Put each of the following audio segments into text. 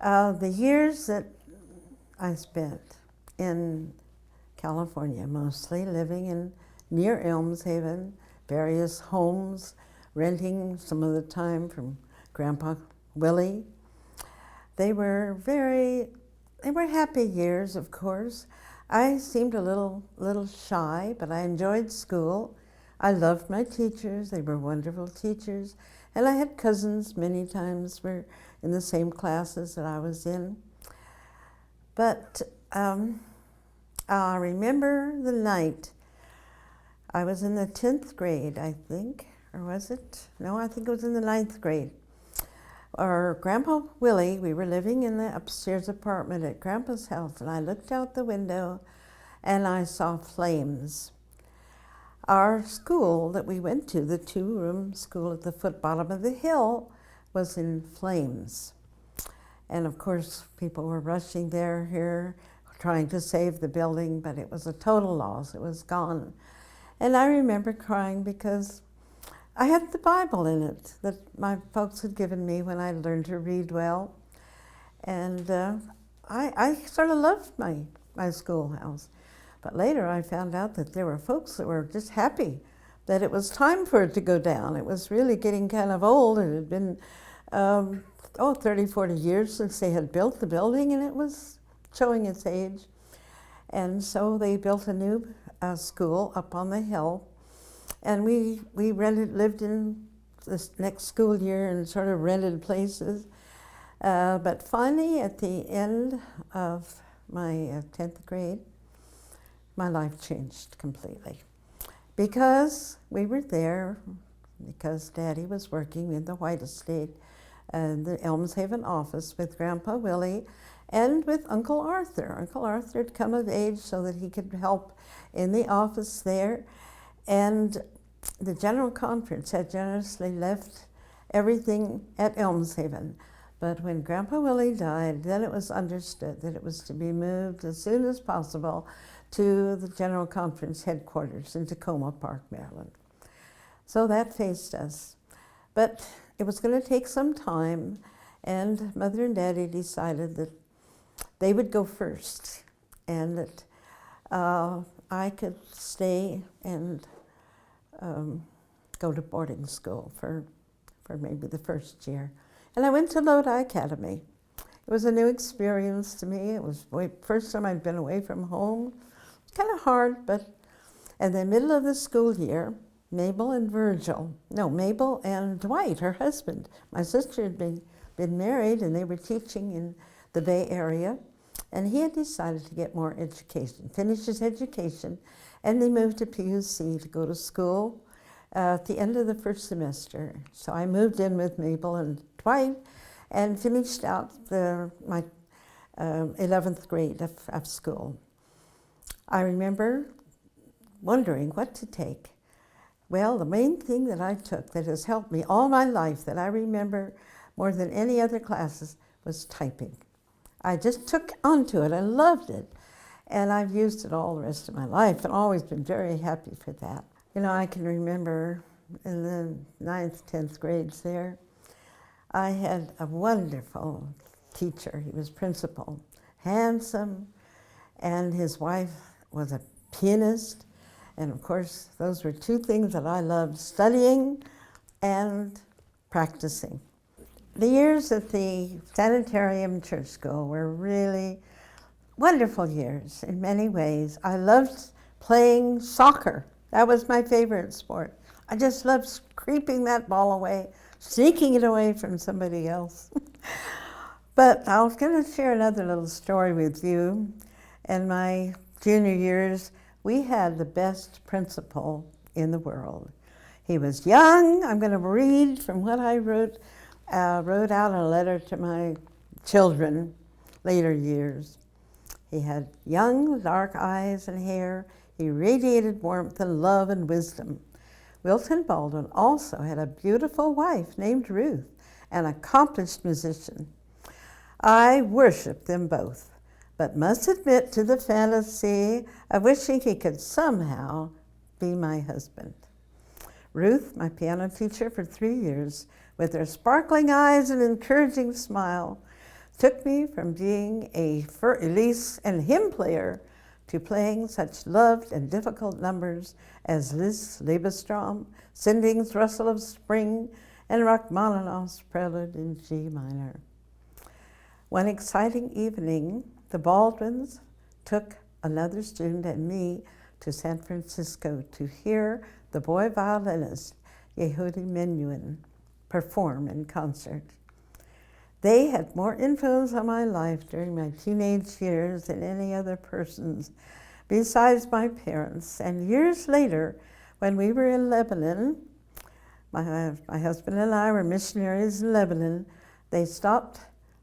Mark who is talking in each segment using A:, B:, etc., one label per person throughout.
A: The years that I spent in California, mostly living in near Elmshaven, various homes, renting some of the time from Grandpa Willie. They were happy years, of course. I seemed a little shy, but I enjoyed school. I loved my teachers. They were wonderful teachers. And I had cousins many times were in the same classes that I was in. But I remember the night. I was in the 10th grade, I think, or was it? No, I think it was in the 9th grade. Our Grandpa Willie, we were living in the upstairs apartment at Grandpa's house, and I looked out the window and I saw flames. Our school that we went to, the 2-room school at the foot bottom of the hill, was in flames. And of course, people were rushing here, trying to save the building, but it was a total loss. It was gone. And I remember crying because I had the Bible in it that my folks had given me when I learned to read well. And I sort of loved my schoolhouse. But later I found out that there were folks that were just happy that it was time for it to go down. It was really getting kind of old. It had been 30, 40 years since they had built the building, and it was showing its age. And so they built a new school up on the hill. And we lived in this next school year in sort of rented places. But finally, at the end of my 10th grade, my life changed completely. Because we were there, because Daddy was working in the White Estate, the Elmshaven office with Grandpa Willie and with Uncle Arthur. Uncle Arthur had come of age so that he could help in the office there. And the General Conference had generously left everything at Elmshaven. But when Grandpa Willie died, then it was understood that it was to be moved as soon as possible to the General Conference headquarters in Tacoma Park, Maryland. So that faced us. But it was going to take some time, and Mother and Daddy decided that they would go first, and that I could stay and go to boarding school for maybe the first year. And I went to Lodi Academy. It was a new experience to me. It was the first time I'd been away from home. Kind of hard, but in the middle of the school year, Mabel and Dwight, her husband. My sister had been married, and they were teaching in the Bay Area, and he had decided to get more education, finish his education, and they moved to PUC to go to school at the end of the first semester. So I moved in with Mabel and Dwight and finished out my 11th grade of school. I remember wondering what to take. Well, the main thing that I took that has helped me all my life, that I remember more than any other classes, was typing. I just took onto it. I loved it. And I've used it all the rest of my life and always been very happy for that. You know, I can remember in the 9th, 10th grades there, I had a wonderful teacher. He was principal, handsome, and his wife was a pianist. And of course, those were two things that I loved, studying and practicing. The years at the Sanitarium Church School were really wonderful years in many ways. I loved playing soccer. That was my favorite sport. I just loved creeping that ball away, sneaking it away from somebody else. But I was going to share another little story with you. In my junior years, we had the best principal in the world. He was young. I'm going to read from what I wrote out a letter to my children later years. He had young, dark eyes and hair. He radiated warmth and love and wisdom. Wilton Baldwin also had a beautiful wife named Ruth, an accomplished musician. I worshiped them both, but must admit to the fantasy of wishing he could somehow be my husband. Ruth, my piano teacher for 3 years, with her sparkling eyes and encouraging smile, took me from being a Für Elise and hymn player to playing such loved and difficult numbers as Lis Lebenstraum, Sinding's Rustle of Spring, and Rachmaninoff's Prelude in G minor. One exciting evening, the Baldwins took another student and me to San Francisco to hear the boy violinist Yehudi Menuhin perform in concert. They had more influence on my life during my teenage years than any other persons besides my parents. And years later, when we were in Lebanon, my husband and I were missionaries in Lebanon, they stopped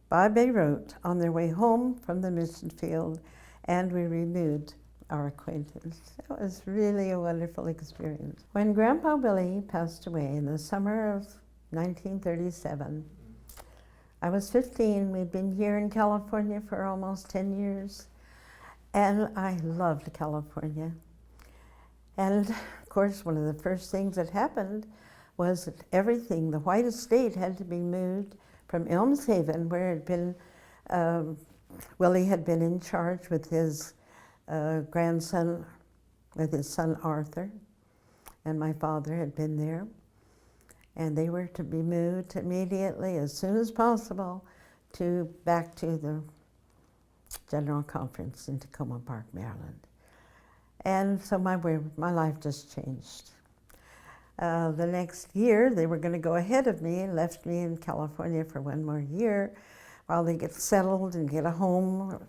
A: by Beirut on their way home from the mission field, and we renewed our acquaintance. It was really a wonderful experience. When Grandpa Billy passed away in the summer of 1937, I was 15. We'd been here in California for almost 10 years, and I loved California. And of course, one of the first things that happened was that everything, the white estate had to be moved from Elms Haven, where it had been, Willie had been in charge with his grandson, with his son Arthur, and my father had been there. And they were to be moved immediately, as soon as possible, back to the General Conference in Tacoma Park, Maryland. And so my life just changed. The next year, they were going to go ahead of me and left me in California for one more year while they get settled and get a home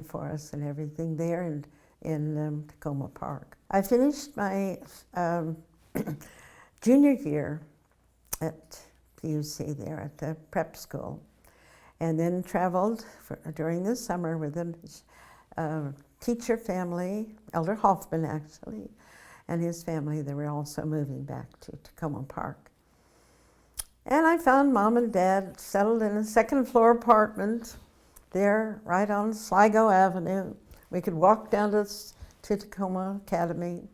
A: for us and everything there in Tacoma Park. I finished my junior year at PUC there at the prep school, and then traveled during the summer with a teacher family, Elder Hoffman actually, and his family. They were also moving back to Tacoma Park. And I found Mom and Dad settled in a second-floor apartment there right on Sligo Avenue. We could walk down to Tacoma Academy.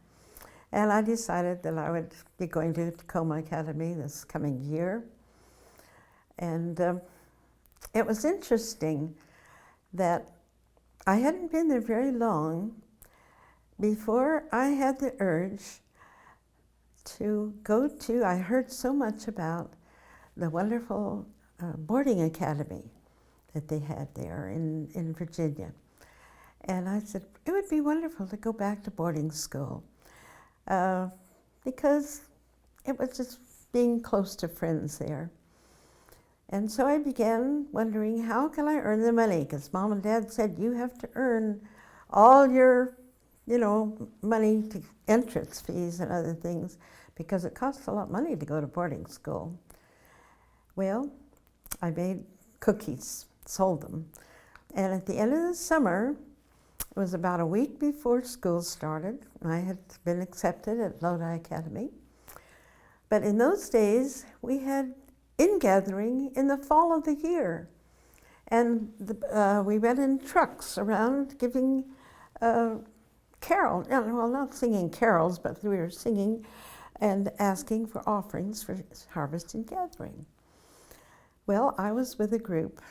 A: And I decided that I would be going to Tacoma Academy this coming year. And it was interesting that I hadn't been there very long before I had the urge to go to, I heard so much about the wonderful boarding academy that they had there in Virginia. And I said, it would be wonderful to go back to boarding school. Because it was just being close to friends there. And so I began wondering, how can I earn the money? Because Mom and Dad said, you have to earn all your, money to entrance fees and other things, because it costs a lot of money to go to boarding school. Well, I made cookies, sold them. And at the end of the summer, it was about a week before school started. I had been accepted at Lodi Academy. But in those days, we had ingathering in the fall of the year. And we went in trucks around giving carols, well, not singing carols, but we were singing and asking for offerings for harvest and gathering. Well, I was with a group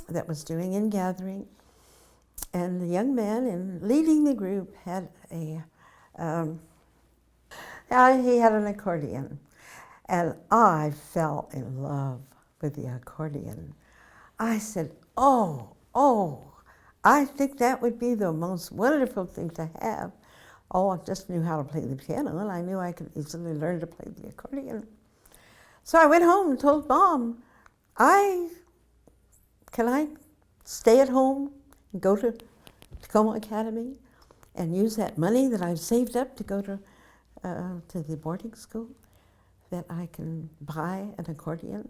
A: that was doing ingathering. And the young man in leading the group had he had an accordion. And I fell in love with the accordion. I said, oh, I think that would be the most wonderful thing to have. Oh, I just knew how to play the piano, and I knew I could easily learn to play the accordion. So I went home and told Mom, can I stay at home and go to Tacoma Academy and use that money that I've saved up to go to the boarding school, that I can buy an accordion?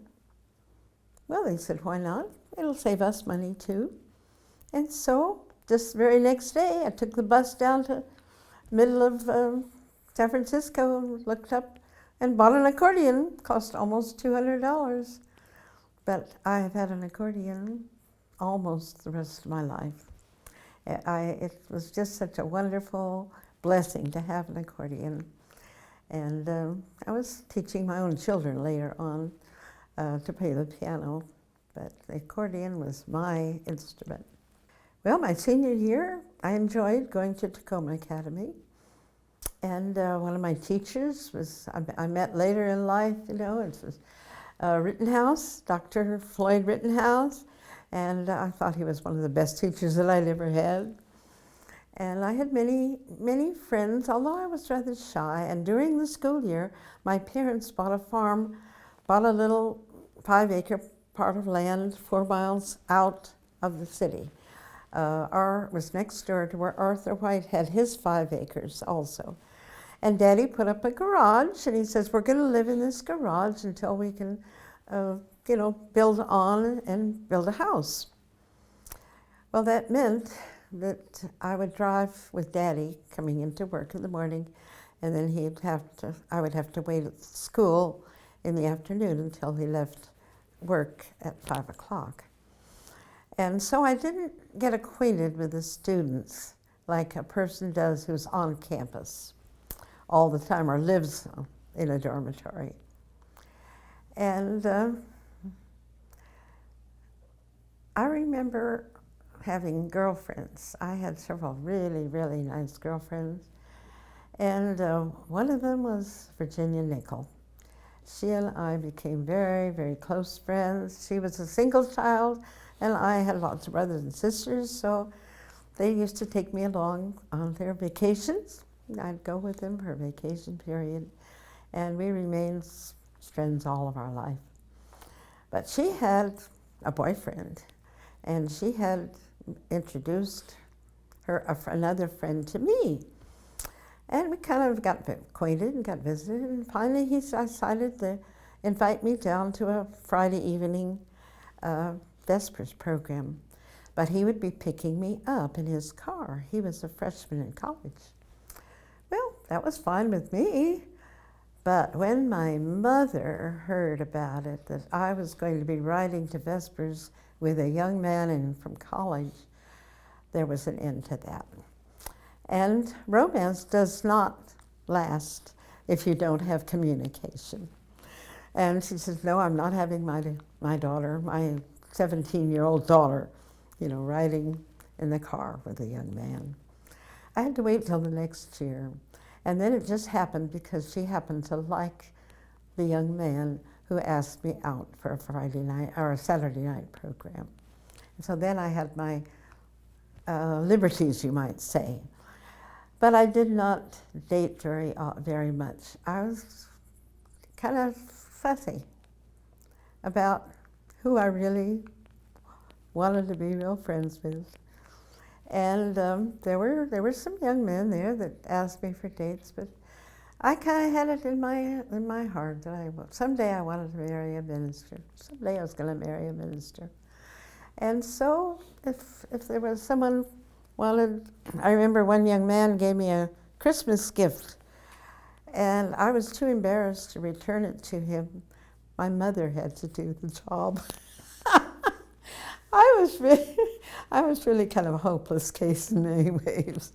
A: Well, they said, why not? It'll save us money too. And so, just the very next day, I took the bus down to the middle of San Francisco and looked up and bought an accordion. It cost almost $200. But I have had an accordion almost the rest of my life. It was just such a wonderful blessing to have an accordion. And I was teaching my own children later on to play the piano. but the accordion was my instrument. Well, my senior year, I enjoyed going to Tacoma Academy. And one of my teachers was, I met later in life, it was Rittenhouse, Dr. Floyd Rittenhouse. And I thought he was one of the best teachers that I'd ever had. And I had many, many friends, although I was rather shy. And during the school year, my parents bought a farm, bought a little 5-acre part of land 4 miles out of the city. Was next door to where Arthur White had his 5 acres also. And Daddy put up a garage, and he says, we're going to live in this garage until we can, build on and build a house. Well, that meant that I would drive with Daddy coming into work in the morning, and then I would have to wait at school in the afternoon until he left work at 5 o'clock. And so I didn't get acquainted with the students like a person does who's on campus all the time or lives in a dormitory. And I remember having girlfriends. I had several really, really nice girlfriends. And one of them was Virginia Nickel. She and I became very, very close friends. She was a single child, and I had lots of brothers and sisters, so they used to take me along on their vacations. I'd go with them for a vacation period, and we remained friends all of our life. But she had a boyfriend, and she had introduced another friend to me. And we kind of got acquainted and got visited, and finally he decided to invite me down to a Friday evening Vespers program. But he would be picking me up in his car. He was a freshman in college. Well, that was fine with me. But when my mother heard about it, that I was going to be riding to Vespers with a young man from college, there was an end to that. And romance does not last if you don't have communication. And she says, no, I'm not having my daughter, my 17-year-old daughter, riding in the car with a young man. I had to wait till the next year. And then it just happened because she happened to like the young man who asked me out for a Friday night or a Saturday night program. And so then I had my liberties, you might say. But I did not date very much. I was kind of fussy about who I really wanted to be real friends with. And there were some young men there that asked me for dates, but I kind of had it in my heart that someday I wanted to marry a minister. Someday I was going to marry a minister. And so if there was someone wanted, I remember one young man gave me a Christmas gift, and I was too embarrassed to return it to him. My mother had to do the job. I was really kind of a hopeless case in many ways.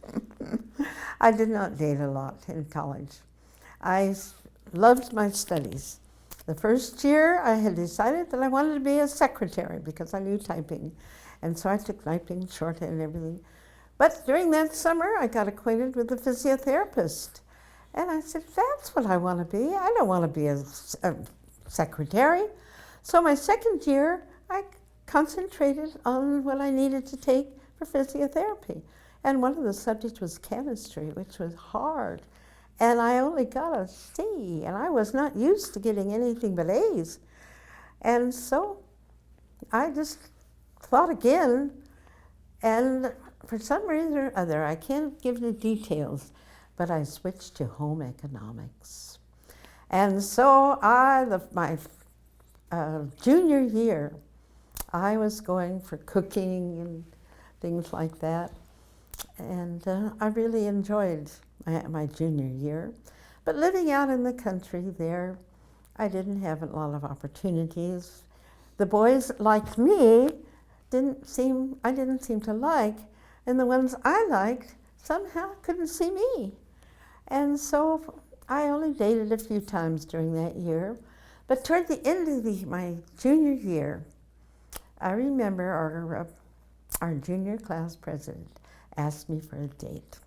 A: I did not date a lot in college. I loved my studies. The first year I had decided that I wanted to be a secretary because I knew typing. And so I took typing, shorthand, and everything. But during that summer, I got acquainted with a physiotherapist. And I said, that's what I want to be. I don't want to be a secretary. So my second year, I concentrated on what I needed to take for physiotherapy. And one of the subjects was chemistry, which was hard. And I only got a C, and I was not used to getting anything but A's. And so I just thought again, and for some reason or other, I can't give the details, but I switched to home economics. And so my junior year, I was going for cooking and things like that. And I really enjoyed my junior year. But living out in the country there, I didn't have a lot of opportunities. The boys like me I didn't seem to like, and the ones I liked somehow couldn't see me. And so I only dated a few times during that year. But toward the end of my junior year, I remember our junior class president asked me for a date.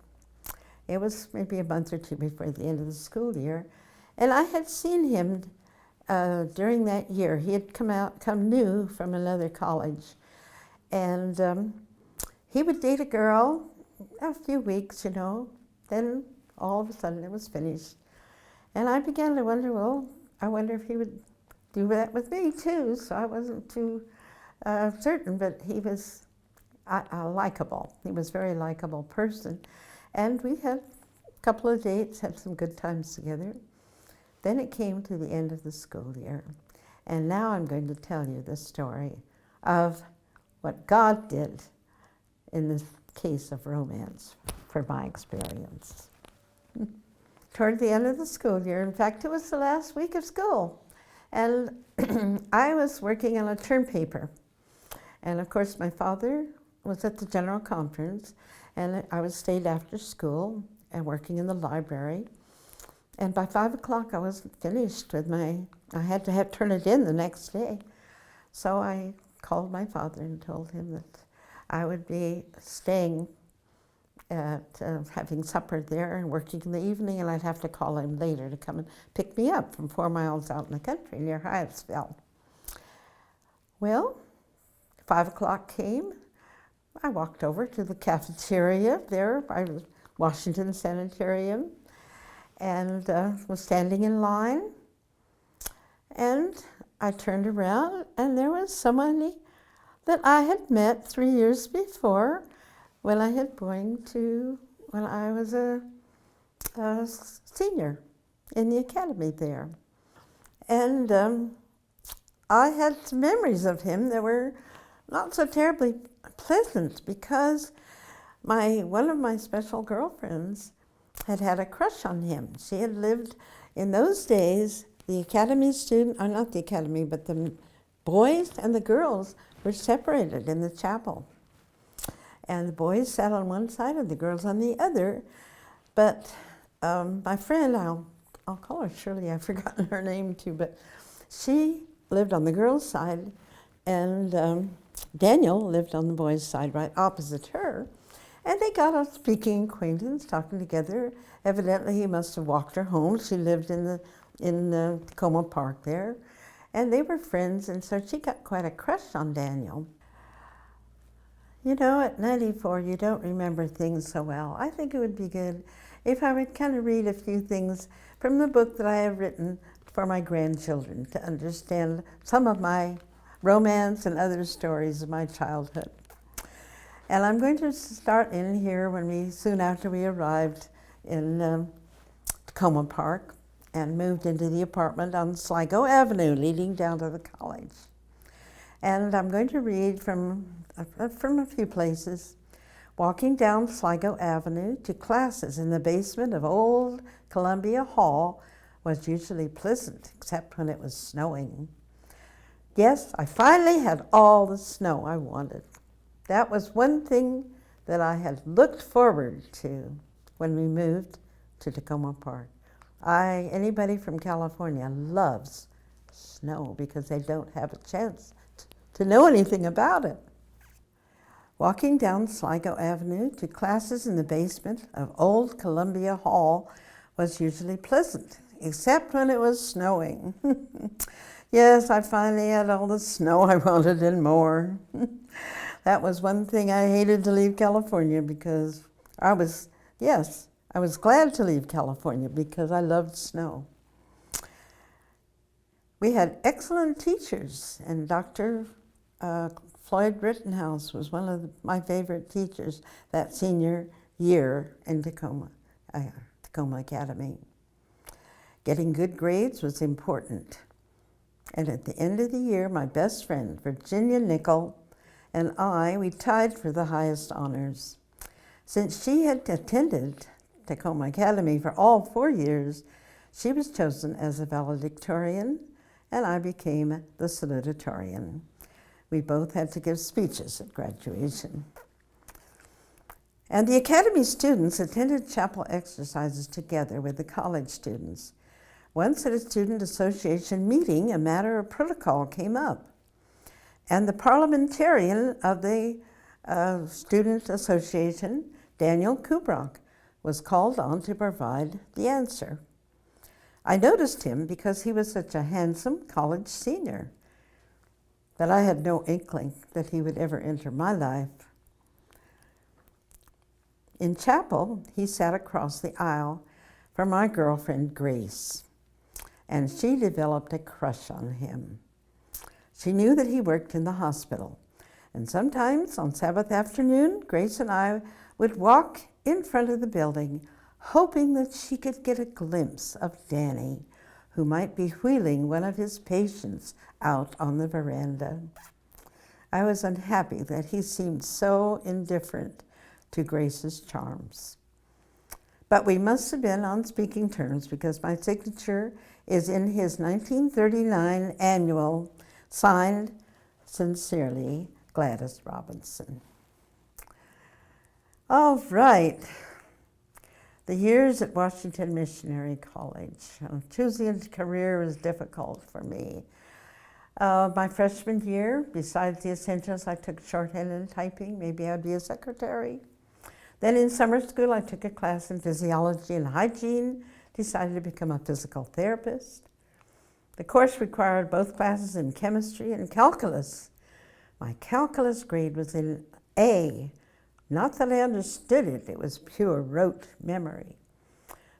A: It was maybe a month or two before the end of the school year, and I had seen him during that year. He had come new from another college, and he would date a girl a few weeks, you know, then all of a sudden it was finished. And I began to wonder, well, I wonder if he would do that with me too, so I wasn't too certain, but he was likable. He was a very likable person. And we had a couple of dates, had some good times together. Then it came to the end of the school year. And now I'm going to tell you the story of what God did in this case of romance, for my experience. Toward the end of the school year, in fact, it was the last week of school, and I was working on a term paper. And of course, my father was at the general conference, and I was stayed after school and working in the library. And by 5 o'clock, I wasn't finished with I had to turn it in the next day. So I called my father and told him that I would be staying at having supper there and working in the evening, and I'd have to call him later to come and pick me up from 4 miles out in the country near Hyattsville. Well, 5 o'clock came. I walked over to the cafeteria there by the Washington Sanitarium and was standing in line. And I turned around, and there was somebody that I had met 3 years before when I was a senior in the academy there. And I had some memories of him that were not so terribly pleasant, because one of my special girlfriends had a crush on him. She had lived, in those days, the academy student, or not the academy, but the boys and the girls were separated in the chapel. And the boys sat on one side and the girls on the other. But my friend, I'll call her Shirley, I've forgotten her name too, but she lived on the girls' side, and Daniel lived on the boys' side right opposite her. And they got a speaking acquaintance, talking together. Evidently, he must have walked her home. She lived in the Tacoma Park there. And they were friends, and so she got quite a crush on Daniel. You know, at 94, you don't remember things so well. I think it would be good if I would kind of read a few things from the book that I have written for my grandchildren to understand some of my romance and other stories of my childhood. And I'm going to start in here soon after we arrived in Tacoma Park and moved into the apartment on Sligo Avenue, leading down to the college. And I'm going to read from a few places. Walking down Sligo Avenue to classes in the basement of old Columbia Hall was usually pleasant, except when it was snowing. Yes, I finally had all the snow I wanted. That was one thing that I had looked forward to when we moved to Tacoma Park. Anybody from California loves snow because they don't have a chance to know anything about it. Walking down Sligo Avenue to classes in the basement of old Columbia Hall was usually pleasant, except when it was snowing. Yes, I finally had all the snow I wanted and more. That was one thing I hated to leave California, because I was glad to leave California because I loved snow. We had excellent teachers, and Dr. Floyd Rittenhouse was one of my favorite teachers that senior year in Tacoma Academy. Getting good grades was important. And at the end of the year, my best friend, Virginia Nickel, and we tied for the highest honors. Since she had attended Tacoma Academy for all 4 years, she was chosen as a valedictorian, and I became the salutatorian. We both had to give speeches at graduation. And the Academy students attended chapel exercises together with the college students. Once at a student association meeting, a matter of protocol came up. And the parliamentarian of the Student Association, Daniel Kubrock, was called on to provide the answer. I noticed him because he was such a handsome college senior, but I had no inkling that he would ever enter my life. In chapel, he sat across the aisle from my girlfriend, Grace, and she developed a crush on him. She knew that he worked in the hospital, and sometimes on Sabbath afternoon, Grace and I would walk in front of the building, hoping that she could get a glimpse of Danny, who might be wheeling one of his patients out on the veranda. I was unhappy that he seemed so indifferent to Grace's charms. But we must have been on speaking terms because my signature is in his 1939 annual, signed, sincerely, Gladys Robinson. All right. The years at Washington Missionary College. Choosing a career was difficult for me. My freshman year, besides the essentials, I took shorthand and typing. Maybe I'd be a secretary. Then in summer school, I took a class in physiology and hygiene, decided to become a physical therapist. The course required both classes in chemistry and calculus. My calculus grade was in A. Not that I understood it, it was pure rote memory.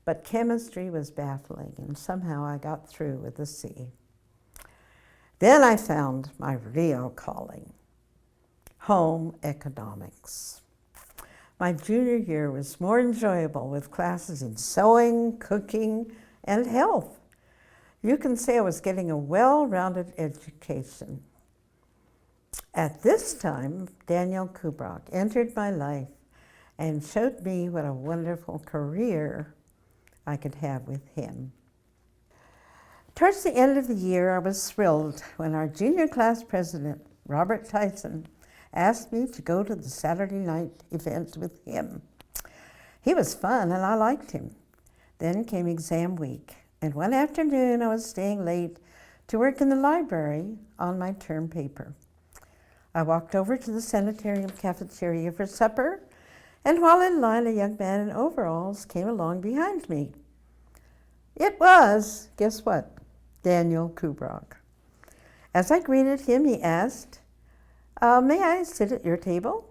A: But chemistry was baffling, and somehow I got through with a C. Then I found my real calling, home economics. My junior year was more enjoyable with classes in sewing, cooking, and health. You can say I was getting a well-rounded education. At this time, Daniel Kubrock entered my life and showed me what a wonderful career I could have with him. Towards the end of the year, I was thrilled when our junior class president, Robert Tyson, asked me to go to the Saturday night event with him. He was fun and I liked him. Then came exam week, and one afternoon I was staying late to work in the library on my term paper. I walked over to the sanitarium cafeteria for supper, and while in line, a young man in overalls came along behind me. It was, guess what, Daniel Kubrock. As I greeted him, he asked, may I sit at your table?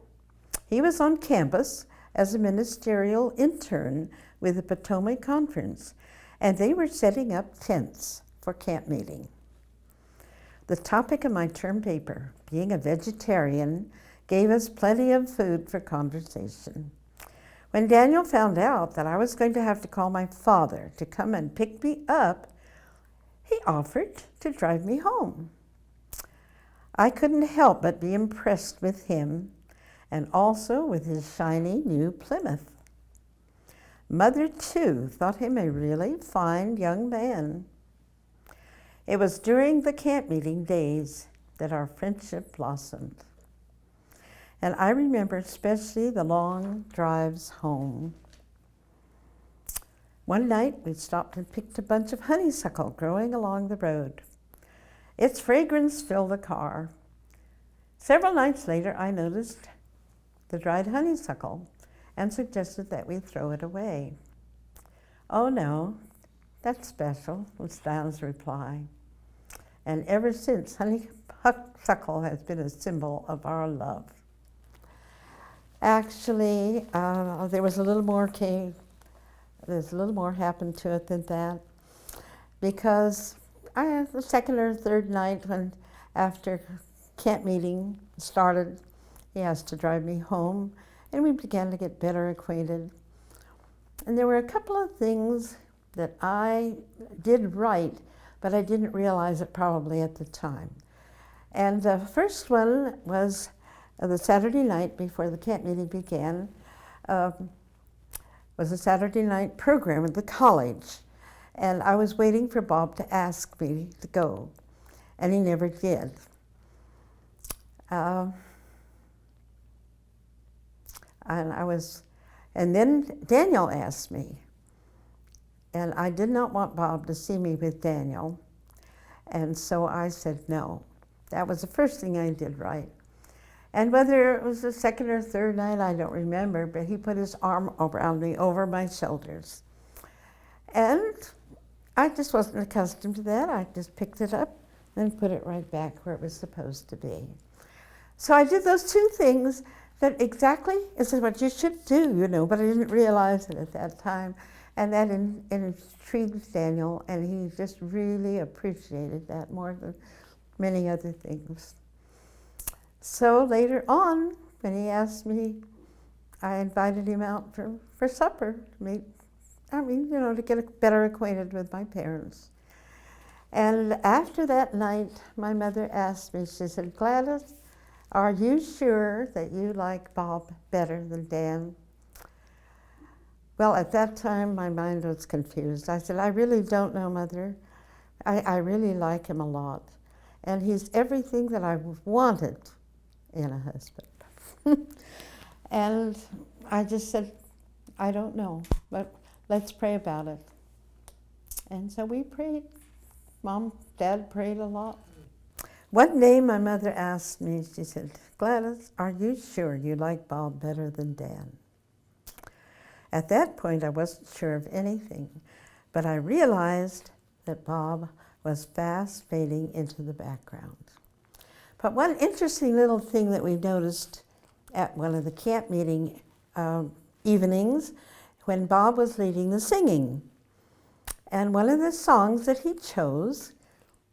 A: He was on campus as a ministerial intern with the Potomac Conference, and they were setting up tents for camp meeting. The topic of my term paper, being a vegetarian, gave us plenty of food for conversation. When Daniel found out that I was going to have to call my father to come and pick me up, he offered to drive me home. I couldn't help but be impressed with him and also with his shiny new Plymouth. Mother, too, thought him a really fine young man. It was during the camp meeting days that our friendship blossomed. And I remember especially the long drives home. One night we stopped and picked a bunch of honeysuckle growing along the road. Its fragrance filled the car. Several nights later, I noticed the dried honeysuckle and suggested that we throw it away. Oh no, that's special, was Diana's reply. And ever since, honeysuckle has been a symbol of our love. Actually, there's a little more happened to it than that, because the second or third night, when after camp meeting started, he asked to drive me home, and we began to get better acquainted. And there were a couple of things that I did right, but I didn't realize it probably at the time. And the first one was the Saturday night before the camp meeting began, was a Saturday night program at the college. And I was waiting for Bob to ask me to go, and he never did. And then Daniel asked me, and I did not want Bob to see me with Daniel, and so I said no. That was the first thing I did right. And whether it was the second or third night, I don't remember, but he put his arm around me over my shoulders. And I just wasn't accustomed to that. I just picked it up and put it right back where it was supposed to be. So I did those two things that exactly is what you should do, you know, but I didn't realize it at that time. And that intrigued Daniel, and he just really appreciated that more than many other things. So later on, when he asked me, I invited him out for supper to meet, to get better acquainted with my parents. And after that night, my mother asked me, she said, Gladys, are you sure that you like Bob better than Dan? Well, at that time, my mind was confused. I said, I really don't know, Mother. I really like him a lot. And he's everything that I wanted in a husband. And I just said, I don't know, but let's pray about it. And so we prayed. Mom, Dad prayed a lot. One day my mother asked me, she said, Gladys, are you sure you like Bob better than Dan? At that point, I wasn't sure of anything, but I realized that Bob was fast fading into the background. But one interesting little thing that we noticed at one of the camp meeting evenings, when Bob was leading the singing. And one of the songs that he chose,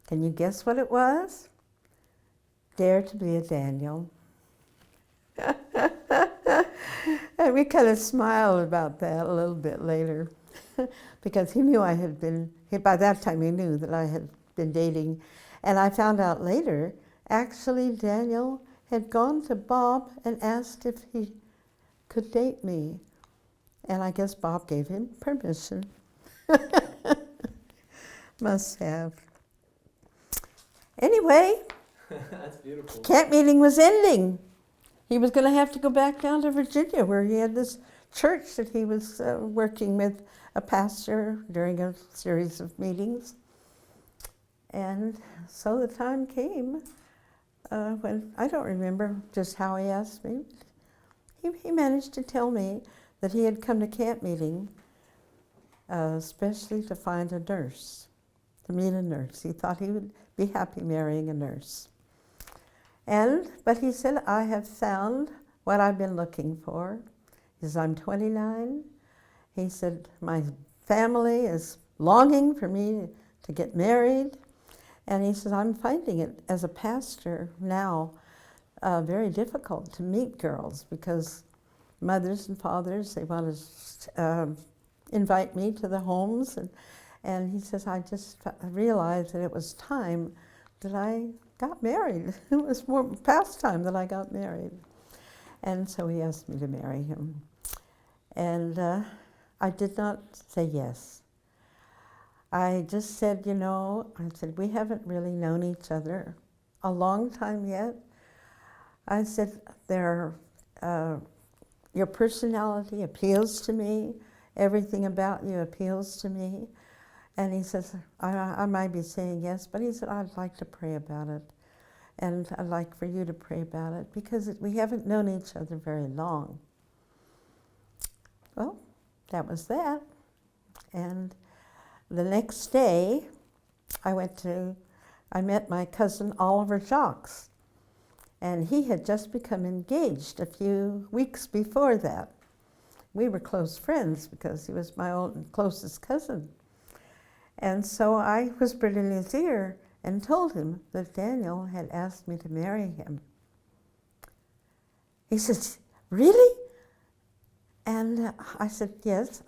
A: can you guess what it was? Dare to be a Daniel. And we kind of smiled about that a little bit later because he knew I had been, by that time he knew that I had been dating. And I found out later, actually Daniel had gone to Bob and asked if he could date me. And I guess Bob gave him permission. Must have. Anyway,
B: that's beautiful.
A: Camp meeting was ending. He was going to have to go back down to Virginia where he had this church that he was working with a pastor during a series of meetings. And so the time came when, I don't remember just how he asked me. He managed to tell me that he had come to camp meeting especially to find a nurse, to meet a nurse. He thought he would be happy marrying a nurse. But he said, I have found what I've been looking for. He says, I'm 29. He said, my family is longing for me to get married. And he says, I'm finding it as a pastor now very difficult to meet girls because mothers and fathers, they want to invite me to the homes. And he says, I just realized that it was time that I got married. It was more past time that I got married. And so he asked me to marry him. And I did not say yes. I just said, I said, we haven't really known each other a long time yet. I said, your personality appeals to me. Everything about you appeals to me. And he says, I might be saying yes, but he said, I'd like to pray about it. And I'd like for you to pray about it because we haven't known each other very long. Well, that was that. And the next day, I met my cousin Oliver Jacques. And he had just become engaged a few weeks before that. We were close friends because he was my own closest cousin. And so I whispered in his ear and told him that Daniel had asked me to marry him. He said, really? And I said, yes.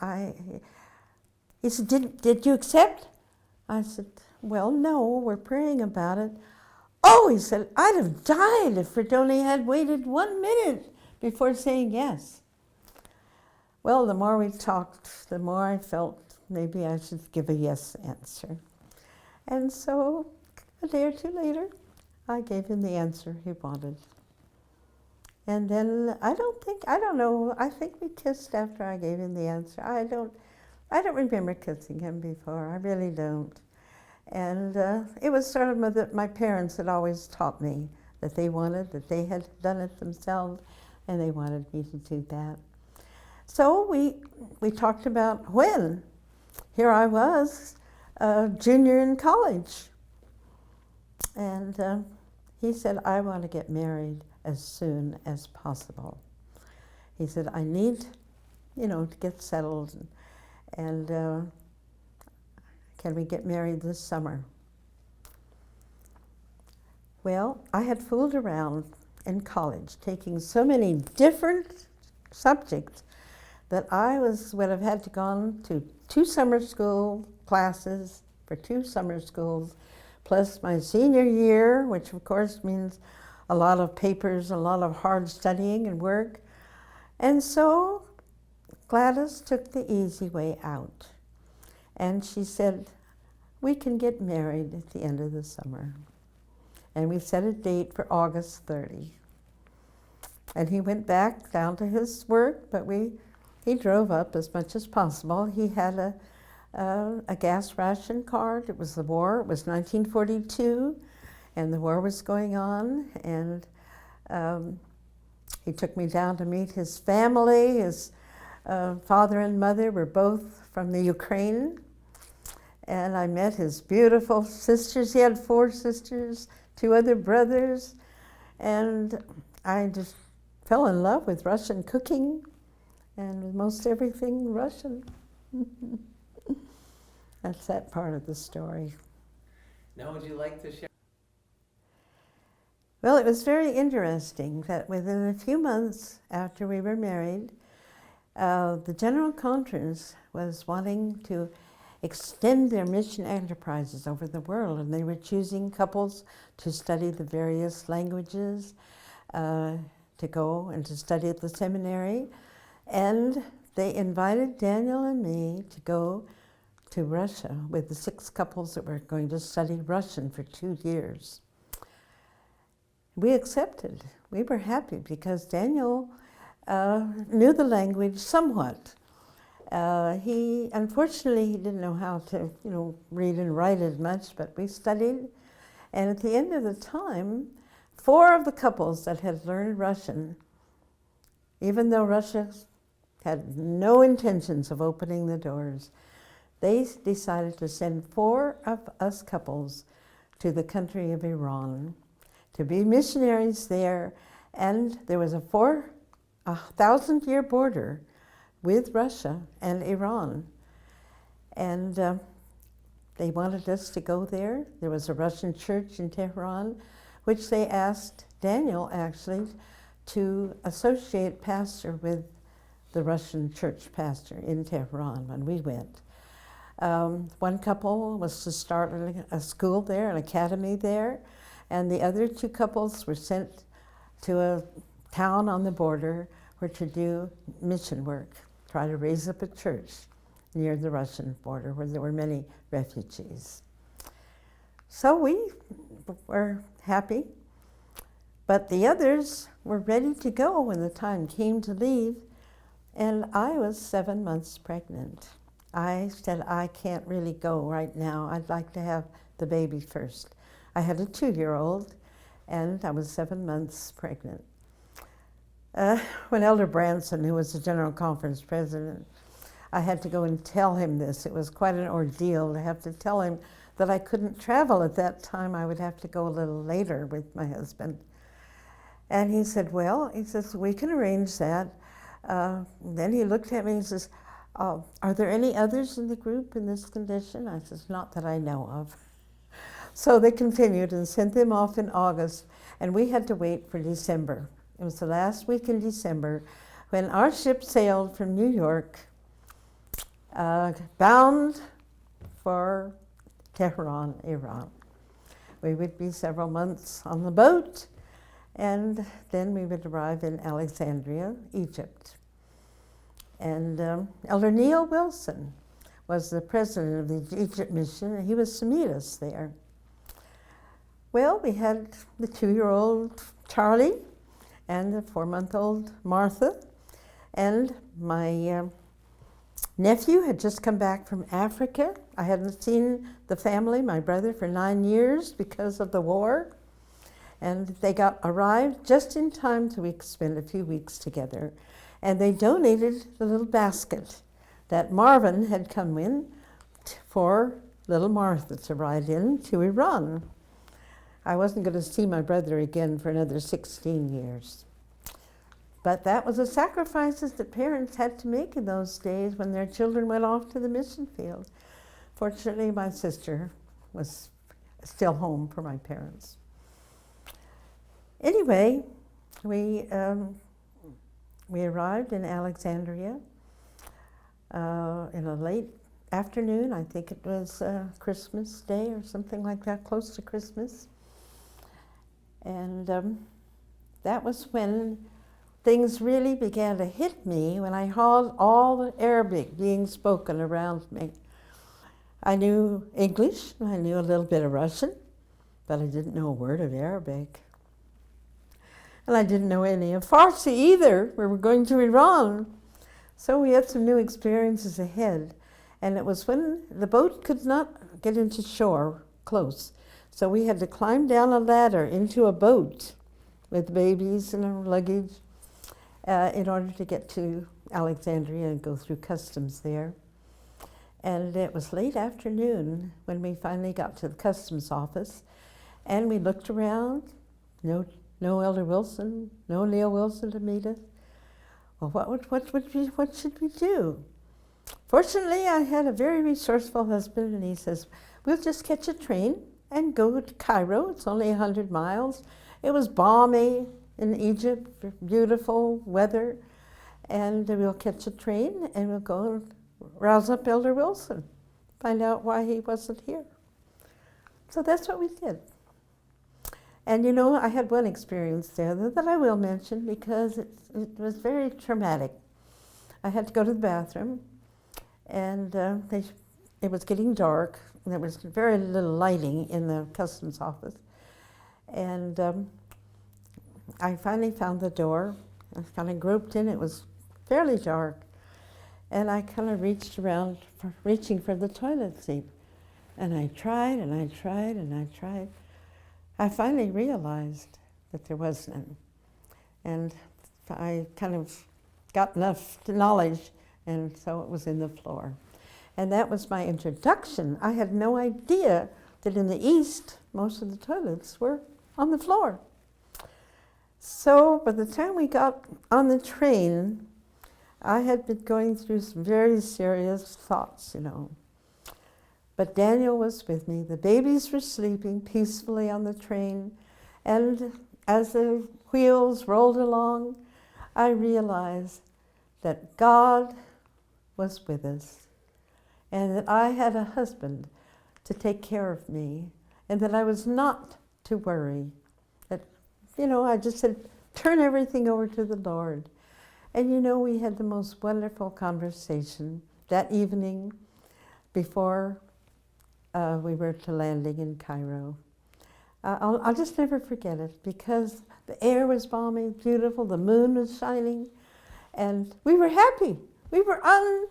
A: He said, did you accept? I said, well, no, we're praying about it. Oh, he said, I'd have died if Fredoni had waited 1 minute before saying yes. Well, the more we talked, the more I felt maybe I should give a yes answer. And so a day or two later, I gave him the answer he wanted. And then I don't know, I think we kissed after I gave him the answer. I don't remember kissing him before, I really don't. And it was sort of that my parents had always taught me that they had done it themselves, and they wanted me to do that. So we talked about when. Here I was, a junior in college. And he said, I want to get married as soon as possible. He said, I need, to get settled, and can we get married this summer? Well, I had fooled around in college, taking so many different subjects that I would have had to gone to 2 summer school classes for 2 summer schools, plus my senior year, which of course means a lot of papers, a lot of hard studying and work. And so Gladys took the easy way out. And she said, we can get married at the end of the summer. And we set a date for August 30. And he went back down to his work, but he drove up as much as possible. He had a gas ration card. It was the war. It was 1942, and the war was going on. And he took me down to meet his family. His father and mother were both from the Ukraine. And I met his beautiful sisters. He had 4 sisters, 2 other brothers. And I just fell in love with Russian cooking and with most everything Russian. That's that part of the story.
B: Now, would you like to share?
A: Well, it was very interesting that within a few months after we were married, the General Conference was wanting to extend their mission enterprises over the world, and they were choosing couples to study the various languages, to go and to study at the seminary. And they invited Daniel and me to go to Russia with the 6 couples that were going to study Russian for 2 years. We accepted. We were happy because Daniel knew the language somewhat. Unfortunately, he didn't know how to, read and write as much, but we studied. And at the end of the time, 4 of the couples that had learned Russian, even though Russia had no intentions of opening the doors, they decided to send 4 of us couples to the country of Iran to be missionaries there. And there was a 1,000-year border with Russia and Iran. And they wanted us to go there. There was a Russian church in Tehran, which they asked Daniel, actually, to associate pastor with the Russian church pastor in Tehran when we went. One couple was to start a school there, an academy there, and the other 2 couples were sent to a town on the border where to do mission work, try to raise up a church near the Russian border where there were many refugees. So we were happy, but the others were ready to go when the time came to leave, and I was 7 months pregnant. I said, I can't really go right now. I'd like to have the baby first. I had a 2-year-old, and I was 7 months pregnant. When Elder Branson, who was the General Conference president, I had to go and tell him this. It was quite an ordeal to have to tell him that I couldn't travel at that time. I would have to go a little later with my husband. And he said, well, he says, we can arrange that. Then he looked at me and says, are there any others in the group in this condition? I says, not that I know of. So they continued and sent them off in August, and we had to wait for December. It was the last week in December when our ship sailed from New York, bound for Tehran, Iran. We would be several months on the boat, and then we would arrive in Alexandria, Egypt. And Elder Neil Wilson was the president of the Egypt mission, and he was to meet us there. Well, we had the 2-year-old Charlie and the 4-month-old Martha, and my nephew had just come back from Africa. I hadn't seen the family, my brother, for 9 years because of the war. And they arrived just in time to spend a few weeks together. And they donated the little basket that Marvin had come in for little Martha to ride in to Iran. I wasn't going to see my brother again for another 16 years. But that was the sacrifices that parents had to make in those days when their children went off to the mission field. Fortunately, my sister was still home for my parents. Anyway, we arrived in Alexandria in a late afternoon. I think it was Christmas Day or something like that, close to Christmas. And that was when things really began to hit me, when I heard all the Arabic being spoken around me. I knew English, and I knew a little bit of Russian, but I didn't know a word of Arabic. And I didn't know any of Farsi either. We were going to Iran. So we had some new experiences ahead. And it was when the boat could not get into shore close. So we had to climb down a ladder into a boat with babies and our luggage in order to get to Alexandria and go through customs there. And it was late afternoon when we finally got to the customs office. And we looked around. No Elder Wilson, no Neil Wilson to meet us. Well, what should we do? Fortunately, I had a very resourceful husband, and he says, we'll just catch a train and go to Cairo. It's only 100 miles. It was balmy in Egypt, beautiful weather, and we'll catch a train and we'll go and rouse up Elder Wilson, find out why he wasn't here. So that's what we did. And you know, I had one experience there that I will mention because it was very traumatic. I had to go to the bathroom, and it was getting dark, and there was very little lighting in the customs office. And I finally found the door. I kind of groped in. It was fairly dark. And I kind of reached around, reaching for the toilet seat. And I tried, and I tried, and I tried. I finally realized that there was none. And I kind of got enough knowledge, and so it was in the floor. And that was my introduction. I had no idea that in the East, most of the toilets were on the floor. So by the time we got on the train, I had been going through some very serious thoughts, you know. But Daniel was with me. The babies were sleeping peacefully on the train. And as the wheels rolled along, I realized that God was with us, and that I had a husband to take care of me, and that I was not to worry. That, you know, I just said, turn everything over to the Lord. And you know, we had the most wonderful conversation that evening before we were to landing in Cairo. I'll just never forget it, because the air was balmy, beautiful, the moon was shining, and we were happy. We were on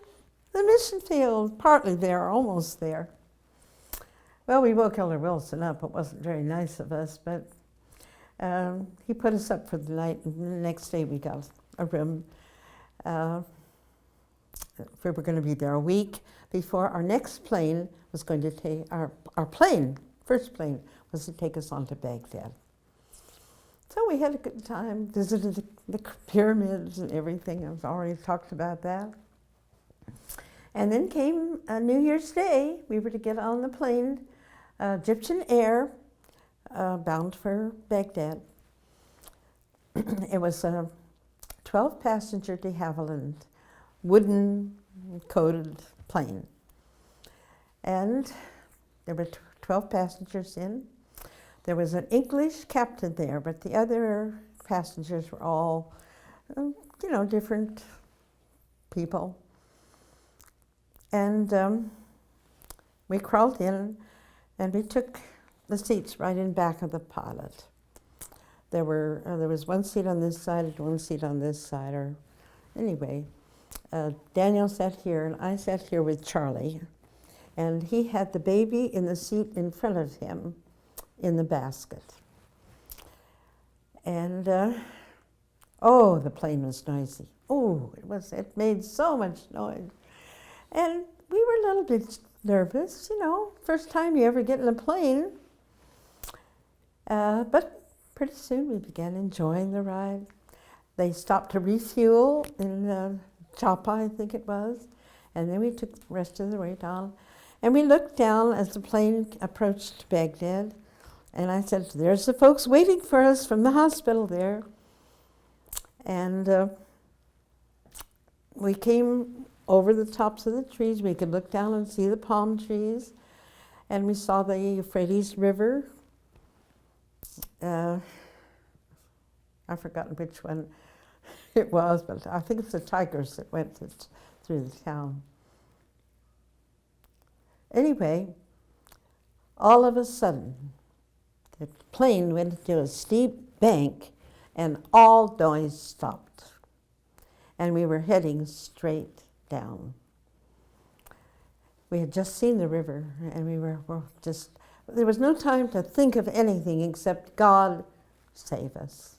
A: the mission field, partly there, almost there. Well, we woke Elder Wilson up. It wasn't very nice of us, but he put us up for the night, and the next day we got a room. We were going to be there a week before our next plane was going to take, our plane, first plane, was to take us on to Baghdad. So we had a good time, visited the pyramids and everything. I've already talked about that. And then came New Year's Day. We were to get on the plane, Egyptian Air, bound for Baghdad. It was a 12-passenger de Havilland, wooden-coated plane. And there were 12 passengers in. There was an English captain there, but the other passengers were all, you know, different people. And we crawled in, and we took the seats right in back of the pilot. There was one seat on this side and one seat on this side, or anyway. Daniel sat here, and I sat here with Charlie, and he had the baby in the seat in front of him in the basket. And, oh, the plane was noisy. Oh, it made so much noise. And we were a little bit nervous, you know, first time you ever get in a plane. But pretty soon we began enjoying the ride. They stopped to refuel in Joppa, I think it was, and then we took the rest of the way down. And we looked down as the plane approached Baghdad, and I said, there's the folks waiting for us from the hospital there. And we came over the tops of the trees. We could look down and see the palm trees, and we saw the Euphrates River. I've forgotten which one it was, but I think it's the Tigris that went through the town. Anyway, all of a sudden, the plane went into a steep bank and all noise stopped. And we were heading straight down. We had just seen the river, and we were just, there was no time to think of anything except God save us.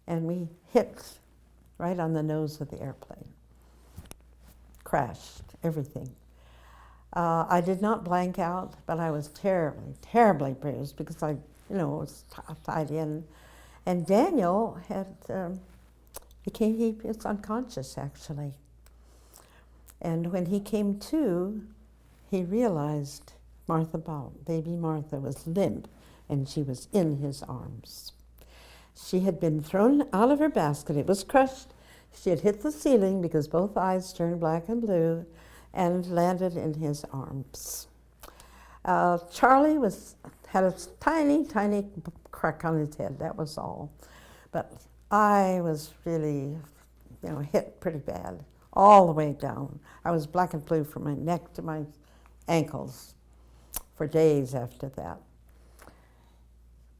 A: And we hit right on the nose of the airplane. Crashed, everything. I did not blank out, but I was terribly, terribly bruised because I, was tied in. And Daniel had, he was unconscious actually. And when he came to, he realized baby Martha was limp, and she was in his arms. She had been thrown out of her basket. It was crushed. She had hit the ceiling because both eyes turned black and blue and landed in his arms. Charlie had a tiny, tiny crack on his head, that was all. But I was really, hit pretty bad, all the way down. I was black and blue from my neck to my ankles for days after that.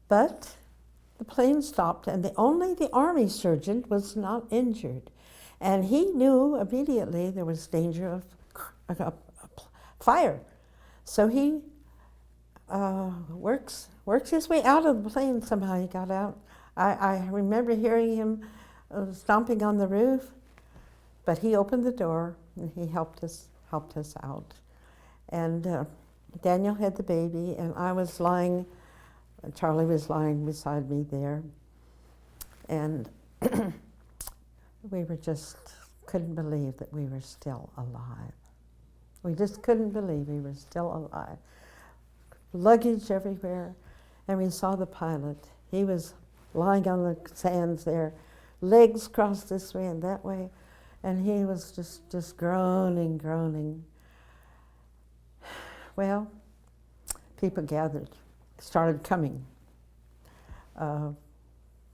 A: But the plane stopped, and only the army surgeon was not injured. And he knew immediately there was danger of fire. So he works his way out of the plane somehow. He got out. I remember hearing him stomping on the roof, but he opened the door and he helped us out. And Daniel had the baby, and I was lying, Charlie was lying beside me there. And we couldn't believe that we were still alive. We just couldn't believe we were still alive. Luggage everywhere, and we saw the pilot. He was lying on the sands there, legs crossed this way and that way, and he was just groaning. Well, people gathered, started coming.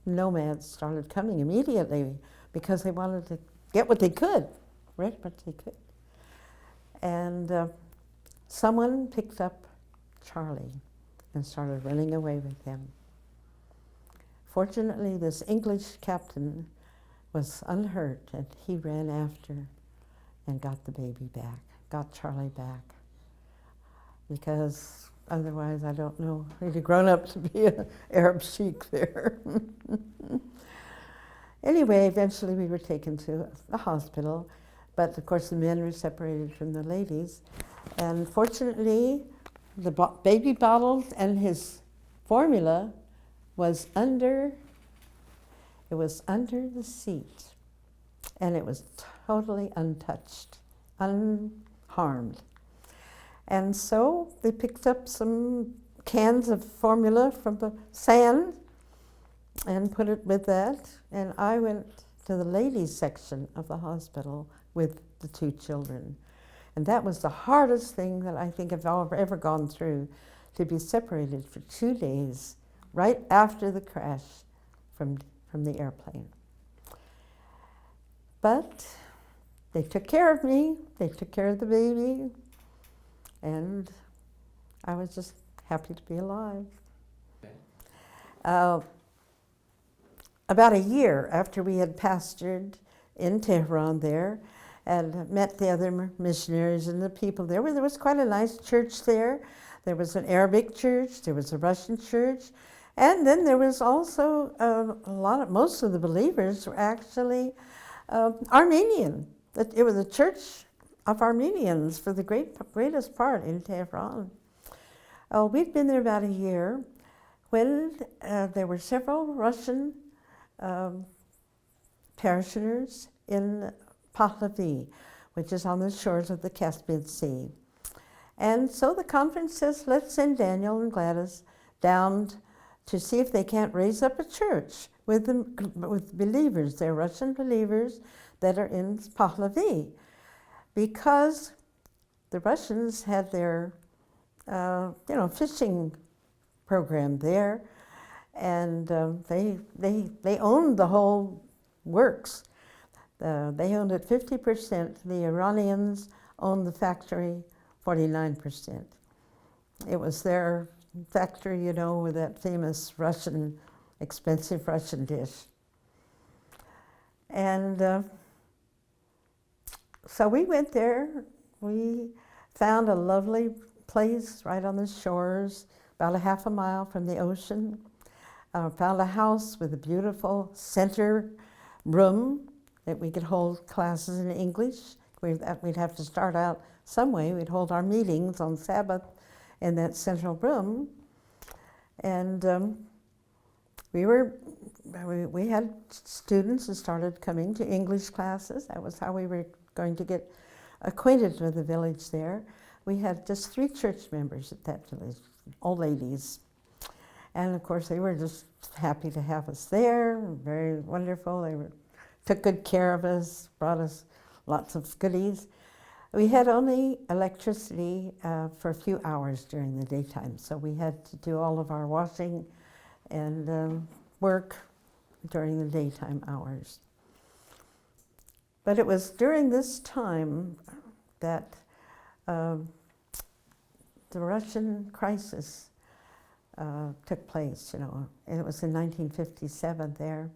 A: Nomads started coming immediately because they wanted to get what they could, right? What they could. And someone picked up Charlie and started running away with him. Fortunately, this English captain was unhurt, and he ran after and got the baby back, got Charlie back. Because otherwise, I don't know, he'd have grown up to be an Arab sheik there. Anyway, eventually we were taken to the hospital, but of course the men were separated from the ladies. And fortunately, the baby bottles and his formula was under the seat, and it was totally untouched, unharmed. And so they picked up some cans of formula from the sand and put it with that, and I went to the ladies section of the hospital with the two children. And that was the hardest thing that I think I've ever gone through, to be separated for 2 days right after the crash from the airplane. But they took care of me, they took care of the baby, and I was just happy to be alive. About a year after we had pastored in Tehran there, and met the other missionaries and the people there. There was quite a nice church there. There was an Arabic church, there was a Russian church, and then there was also most of the believers were actually Armenian. It was a church of Armenians for the greatest part in Tehran. We'd been there about a year when there were several Russian parishioners in Pahlavi, which is on the shores of the Caspian Sea. And so the conference says, let's send Daniel and Gladys down to see if they can't raise up a church with believers. They're Russian believers that are in Pahlavi, because the Russians had their fishing program there, and they owned the whole works. They owned it 50%. The Iranians owned the factory 49%. It was their factory, with that famous expensive Russian dish. And so we went there. We found a lovely place right on the shores, about a half a mile from the ocean. Found a house with a beautiful center room that we could hold classes in English. We'd have to start out some way. We'd hold our meetings on Sabbath in that central room. And we had students who started coming to English classes. That was how we were going to get acquainted with the village there. We had just 3 church members at that village, old ladies. And of course, they were just happy to have us there, very wonderful. They took good care of us, brought us lots of goodies. We had only electricity for a few hours during the daytime, so we had to do all of our washing and work during the daytime hours. But it was during this time that the Russian crisis took place, and it was in 1957 there.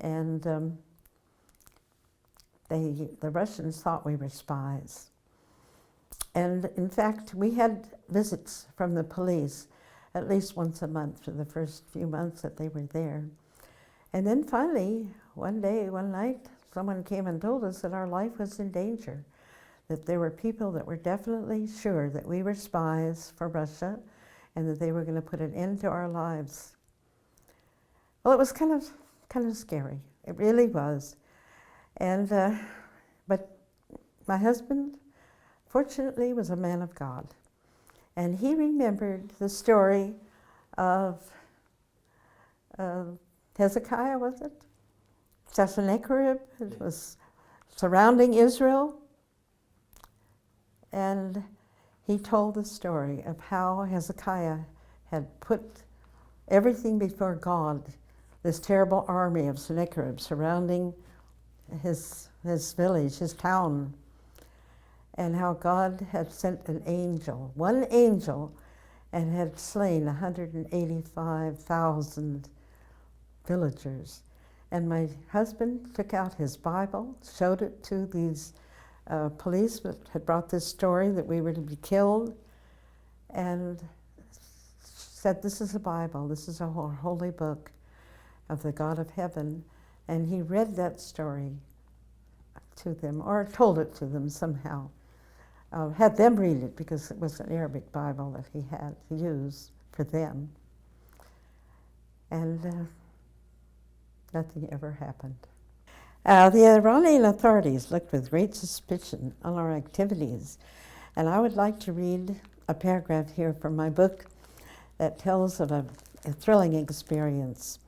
A: And the Russians thought we were spies. And in fact, we had visits from the police at least once a month for the first few months that they were there. And then finally, one night, someone came and told us that our life was in danger, that there were people that were definitely sure that we were spies for Russia and that they were going to put an end to our lives. Well, it was kind of scary. It really was. And but my husband, fortunately, was a man of God, and he remembered the story of Hezekiah, was it? Sennacherib. It was surrounding Israel, and he told the story of how Hezekiah had put everything before God, this terrible army of Sennacherib surrounding his village, his town, and how God had sent one angel, and had slain 185,000 villagers. And my husband took out his Bible, showed it to these police that had brought this story that we were to be killed, and said, "This is a Bible, this is a holy book of the God of heaven." And he read that story to them, or told it to them somehow. Had them read it, because it was an Arabic Bible that he had to use for them. And nothing ever happened. The Iranian authorities looked with great suspicion on our activities, and I would like to read a paragraph here from my book that tells of a thrilling experience.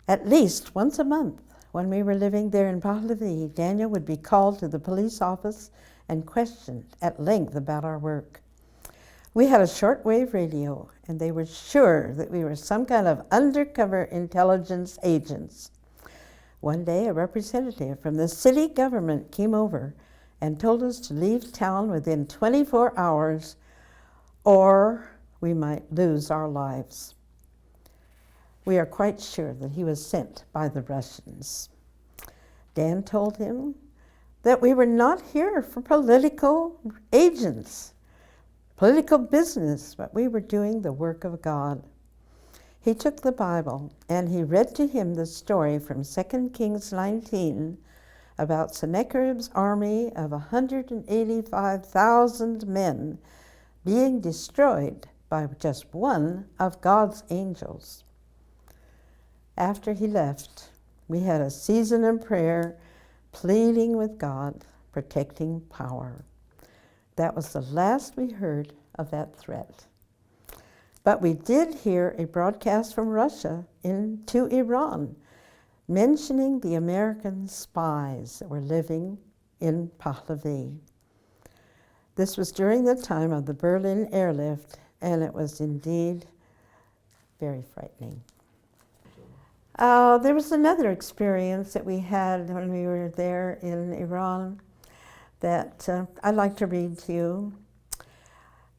A: At least once a month, when we were living there in Pahlavi, Daniel would be called to the police office and questioned at length about our work. We had a shortwave radio, and they were sure that we were some kind of undercover intelligence agents. One day, a representative from the city government came over and told us to leave town within 24 hours or we might lose our lives. We are quite sure that he was sent by the Russians. Dan told him that we were not here for political agents, political business, but we were doing the work of God. He took the Bible and he read to him the story from 2 Kings 19 about Sennacherib's army of 185,000 men being destroyed by just one of God's angels. After he left, we had a season of prayer, pleading with God, protecting power. That was the last we heard of that threat. But we did hear a broadcast from Russia to Iran mentioning the American spies that were living in Pahlavi. This was during the time of the Berlin airlift, and it was indeed very frightening. There was another experience that we had when we were there in Iran that I'd like to read to you.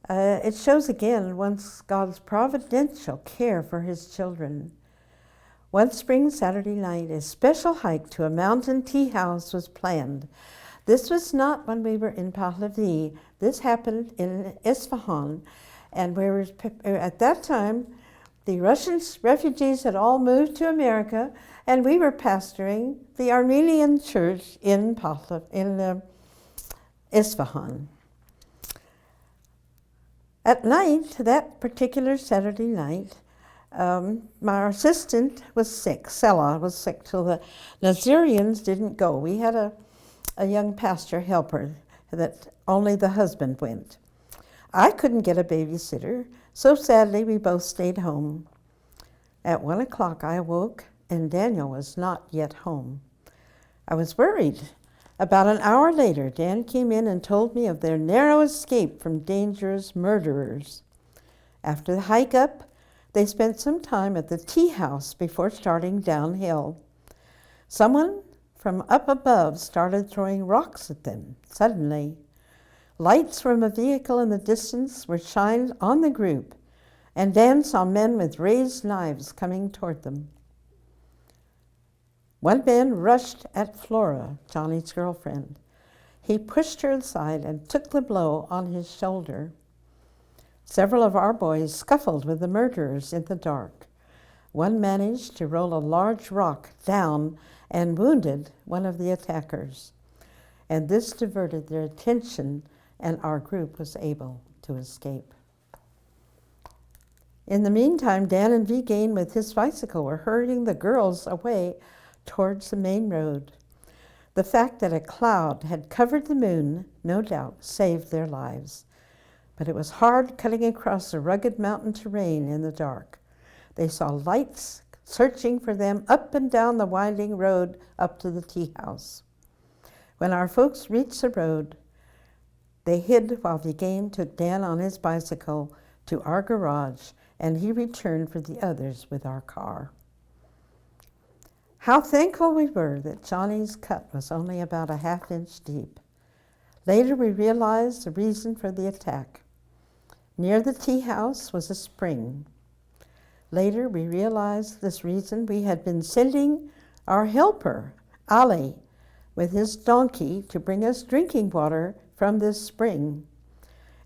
A: It shows again once God's providential care for his children. One spring Saturday night, a special hike to a mountain tea house was planned. This was not when we were in Pahlavi. This happened in Isfahan, and we were, at that time, the Russian refugees had all moved to America, and we were pastoring the Armenian church in Isfahan. At night, that particular Saturday night, my assistant was sick. Sella was sick, so the Nazirians didn't go. We had a young pastor helper that only the husband went. I couldn't get a babysitter, so sadly we both stayed home. At 1 o'clock I awoke, and Daniel was not yet home. I was worried. About an hour later, Dan came in and told me of their narrow escape from dangerous murderers. After the hike up, they spent some time at the tea house before starting downhill. Someone from up above started throwing rocks at them. Suddenly, lights from a vehicle in the distance were shined on the group, and Dan saw men with raised knives coming toward them. One man rushed at Flora, Johnny's girlfriend. He pushed her aside and took the blow on his shoulder. Several of our boys scuffled with the murderers in the dark. One managed to roll a large rock down and wounded one of the attackers. And this diverted their attention, and our group was able to escape. In the meantime, Dan and Vigain with his bicycle were hurrying the girls away towards the main road. The fact that a cloud had covered the moon, no doubt, saved their lives. But it was hard cutting across the rugged mountain terrain in the dark. They saw lights searching for them up and down the winding road up to the tea house. When our folks reached the road, they hid while Vigain took Dan on his bicycle to our garage, and he returned for the others with our car. How thankful we were that Johnny's cut was only about a half-inch deep. Later we realized the reason for the attack. Near the tea house was a spring. Later we realized this reason we had been sending our helper, Ali, with his donkey to bring us drinking water from this spring.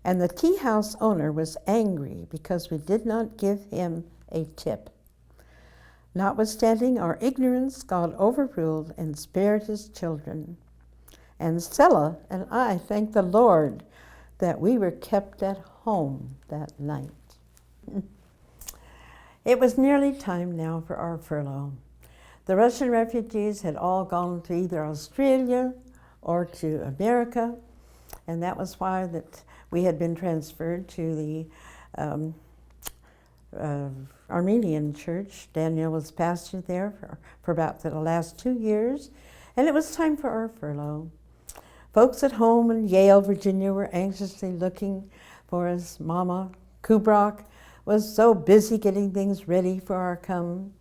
A: And the tea house owner was angry because we did not give him a tip. Notwithstanding our ignorance, God overruled and spared his children. And Stella and I thank the Lord that we were kept at home that night. It was nearly time now for our furlough. The Russian refugees had all gone to either Australia or to America, and that was why that we had been transferred to the Armenian church. Daniel was pastor there for about the last 2 years, and it was time for our furlough. Folks at home in Yale, Virginia were anxiously looking for us. Mama Kubrock was so busy getting things ready for our come.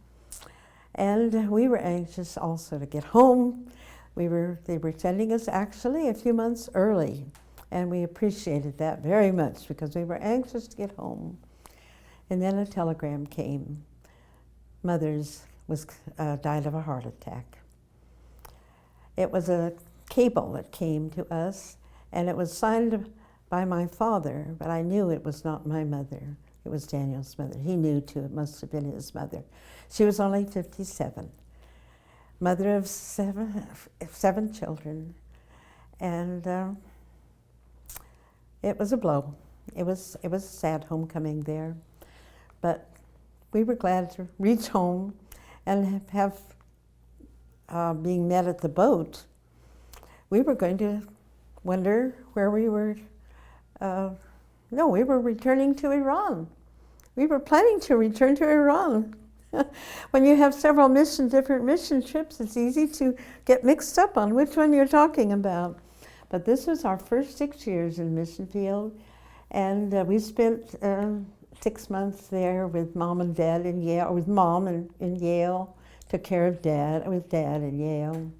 A: And we were anxious also to get home. They were sending us actually a few months early, and we appreciated that very much because we were anxious to get home. And then a telegram came. Mother's died of a heart attack. It was a cable that came to us, and it was signed by my father, but I knew it was not my mother. It was Daniel's mother. He knew too, it must have been his mother. She was only 57, mother of seven children, and it was a blow. It was a sad homecoming there, but we were glad to reach home and have being met at the boat. We were going to wonder where we were. No, we were returning to Iran. We were planning to return to Iran. When you have several different mission trips, it's easy to get mixed up on which one you're talking about. But this was our first 6 years in mission field, and we spent 6 months there with Mom and Dad in Yale, with Mom in Yale, took care of Dad, with Dad in Yale,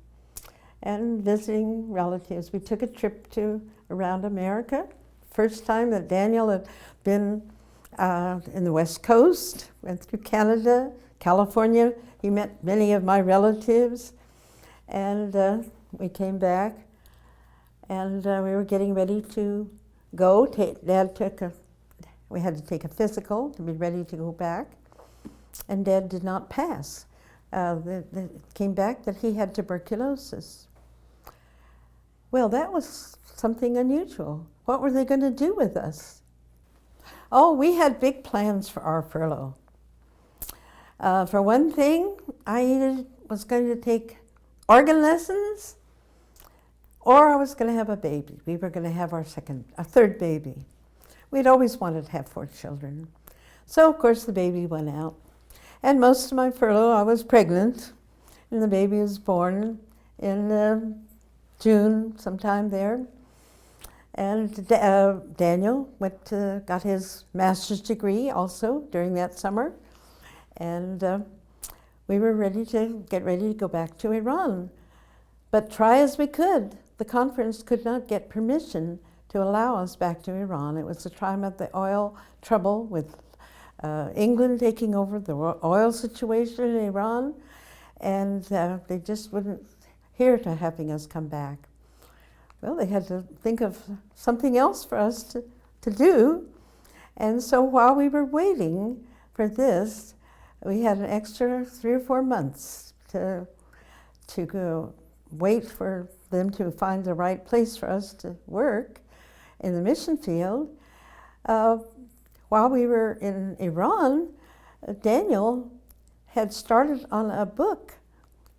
A: and visiting relatives. We took a trip around America. First time that Daniel had been in the West Coast, went through Canada, California. He met many of my relatives, and we came back, and we were getting ready to go. We had to take a physical to be ready to go back, and Dad did not pass. It came back that he had tuberculosis. Well, that was something unusual. What were they going to do with us? Oh, we had big plans for our furlough. For one thing, I either was going to take organ lessons, or I was going to have a baby. We were going to have a third baby. We'd always wanted to have 4 children. So, of course, the baby went out. And most of my furlough, I was pregnant, and the baby was born in June, sometime there. And Daniel got his master's degree also during that summer. And we were get ready to go back to Iran. But try as we could, the conference could not get permission to allow us back to Iran. It was the time of the oil trouble with England taking over the oil situation in Iran, and they just wouldn't hear to having us come back. Well, they had to think of something else for us to do, and so while we were waiting for this, we had an extra 3 or 4 months to go wait for them to find the right place for us to work in the mission field. While we were in Iran, Daniel had started on a book,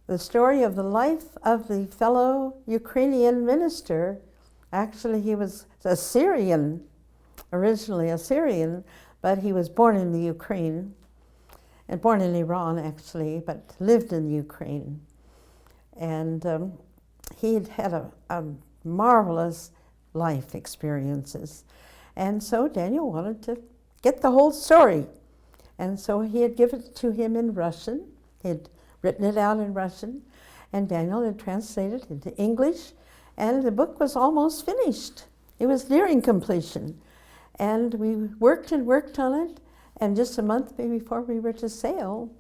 A: the story of the life of the fellow Ukrainian minister. Actually, he was a Syrian, originally a Syrian, but he was born in the Ukraine, and born in Iran actually, but lived in Ukraine. And he had had a marvelous life experiences. And so Daniel wanted to get the whole story. And so he had given it to him in Russian. He had written it out in Russian, and Daniel had translated it into English, and the book was almost finished. It was nearing completion. And we worked and worked on it, and just a month before we were to sail,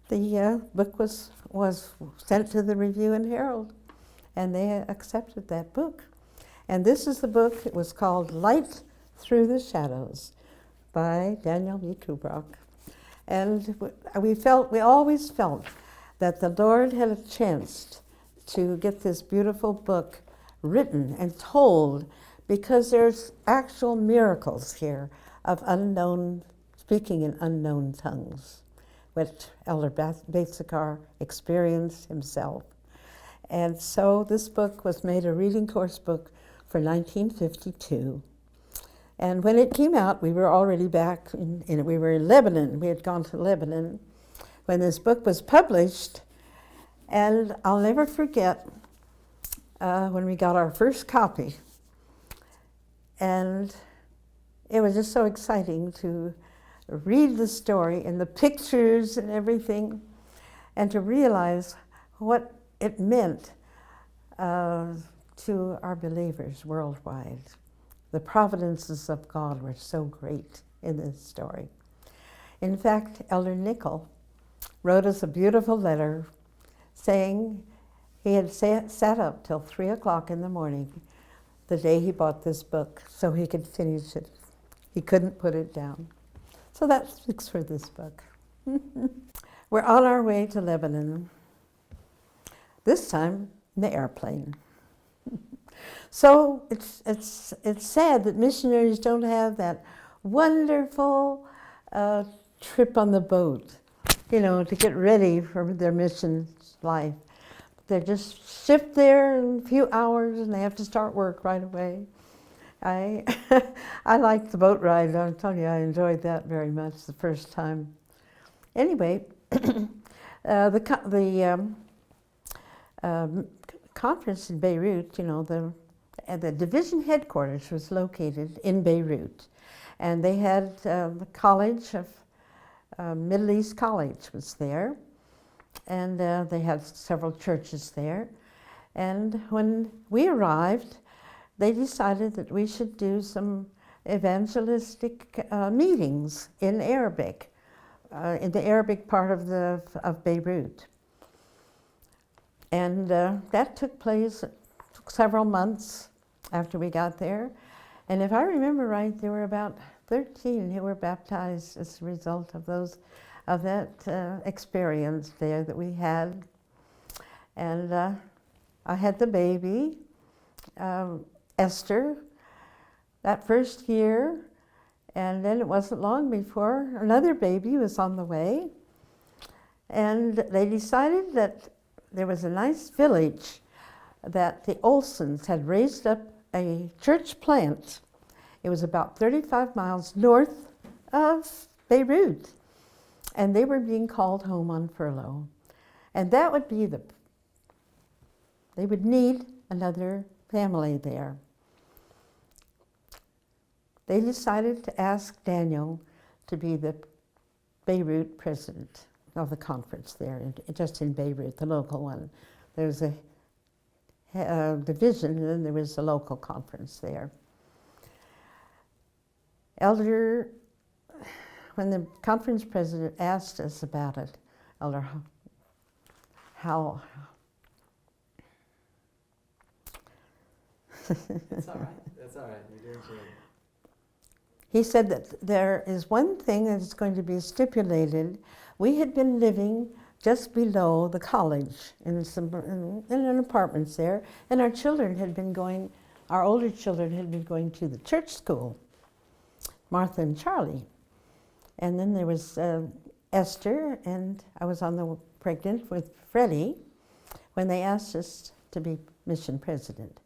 A: the book was sent to the Review and Herald, and they accepted that book. And this is the book. It was called Light Through the Shadows by Daniel B. Kubrock. And we always felt that the Lord had a chance to get this beautiful book written and told, because there's actual miracles here of speaking in unknown tongues, which Elder Basekar experienced himself. And so this book was made a reading course book for 1952. And when it came out, we were already back we were in Lebanon. We had gone to Lebanon when this book was published. And I'll never forget when we got our first copy. And it was just so exciting to read the story and the pictures and everything, and to realize what it meant to our believers worldwide. The providences of God were so great in this story. In fact, Elder Nickel wrote us a beautiful letter saying He had sat up till 3 o'clock in the morning the day he bought this book so he could finish it. He couldn't put it down. So that speaks for this book. We're on our way to Lebanon, this time in the airplane. So it's sad that missionaries don't have that wonderful trip on the boat, to get ready for their mission life. They're just shipped there in a few hours and they have to start work right away. I liked the boat ride. I'll tell you, I enjoyed that very much the first time. Anyway, the conference in Beirut, the division headquarters was located in Beirut. And they had the college of Middle East College was there. And they had several churches there. And when we arrived, they decided that we should do some evangelistic meetings in Arabic, in the Arabic part of Beirut. And that took place several months after we got there. And if I remember right, there were about 13 who were baptized as a result of that experience there that we had. And I had the baby, Esther, that first year. And then it wasn't long before another baby was on the way. And they decided that there was a nice village that the Olsons had raised up a church plant. It was about 35 miles north of Beirut. And they were being called home on furlough. And that would be they would need another family there. They decided to ask Daniel to be the Beirut president of the conference there, just in Beirut, the local one. There was a division, and then there was a local conference there. When the conference president asked us about it, Elder, how
B: That's all right. That's all right. You're doing great.
A: He said that there is one thing that is going to be stipulated. We had been living just below the college in an apartments there, and our older children had been going to the church school, Martha and Charlie. And then there was Esther, and I was pregnant with Freddie when they asked us to be mission president.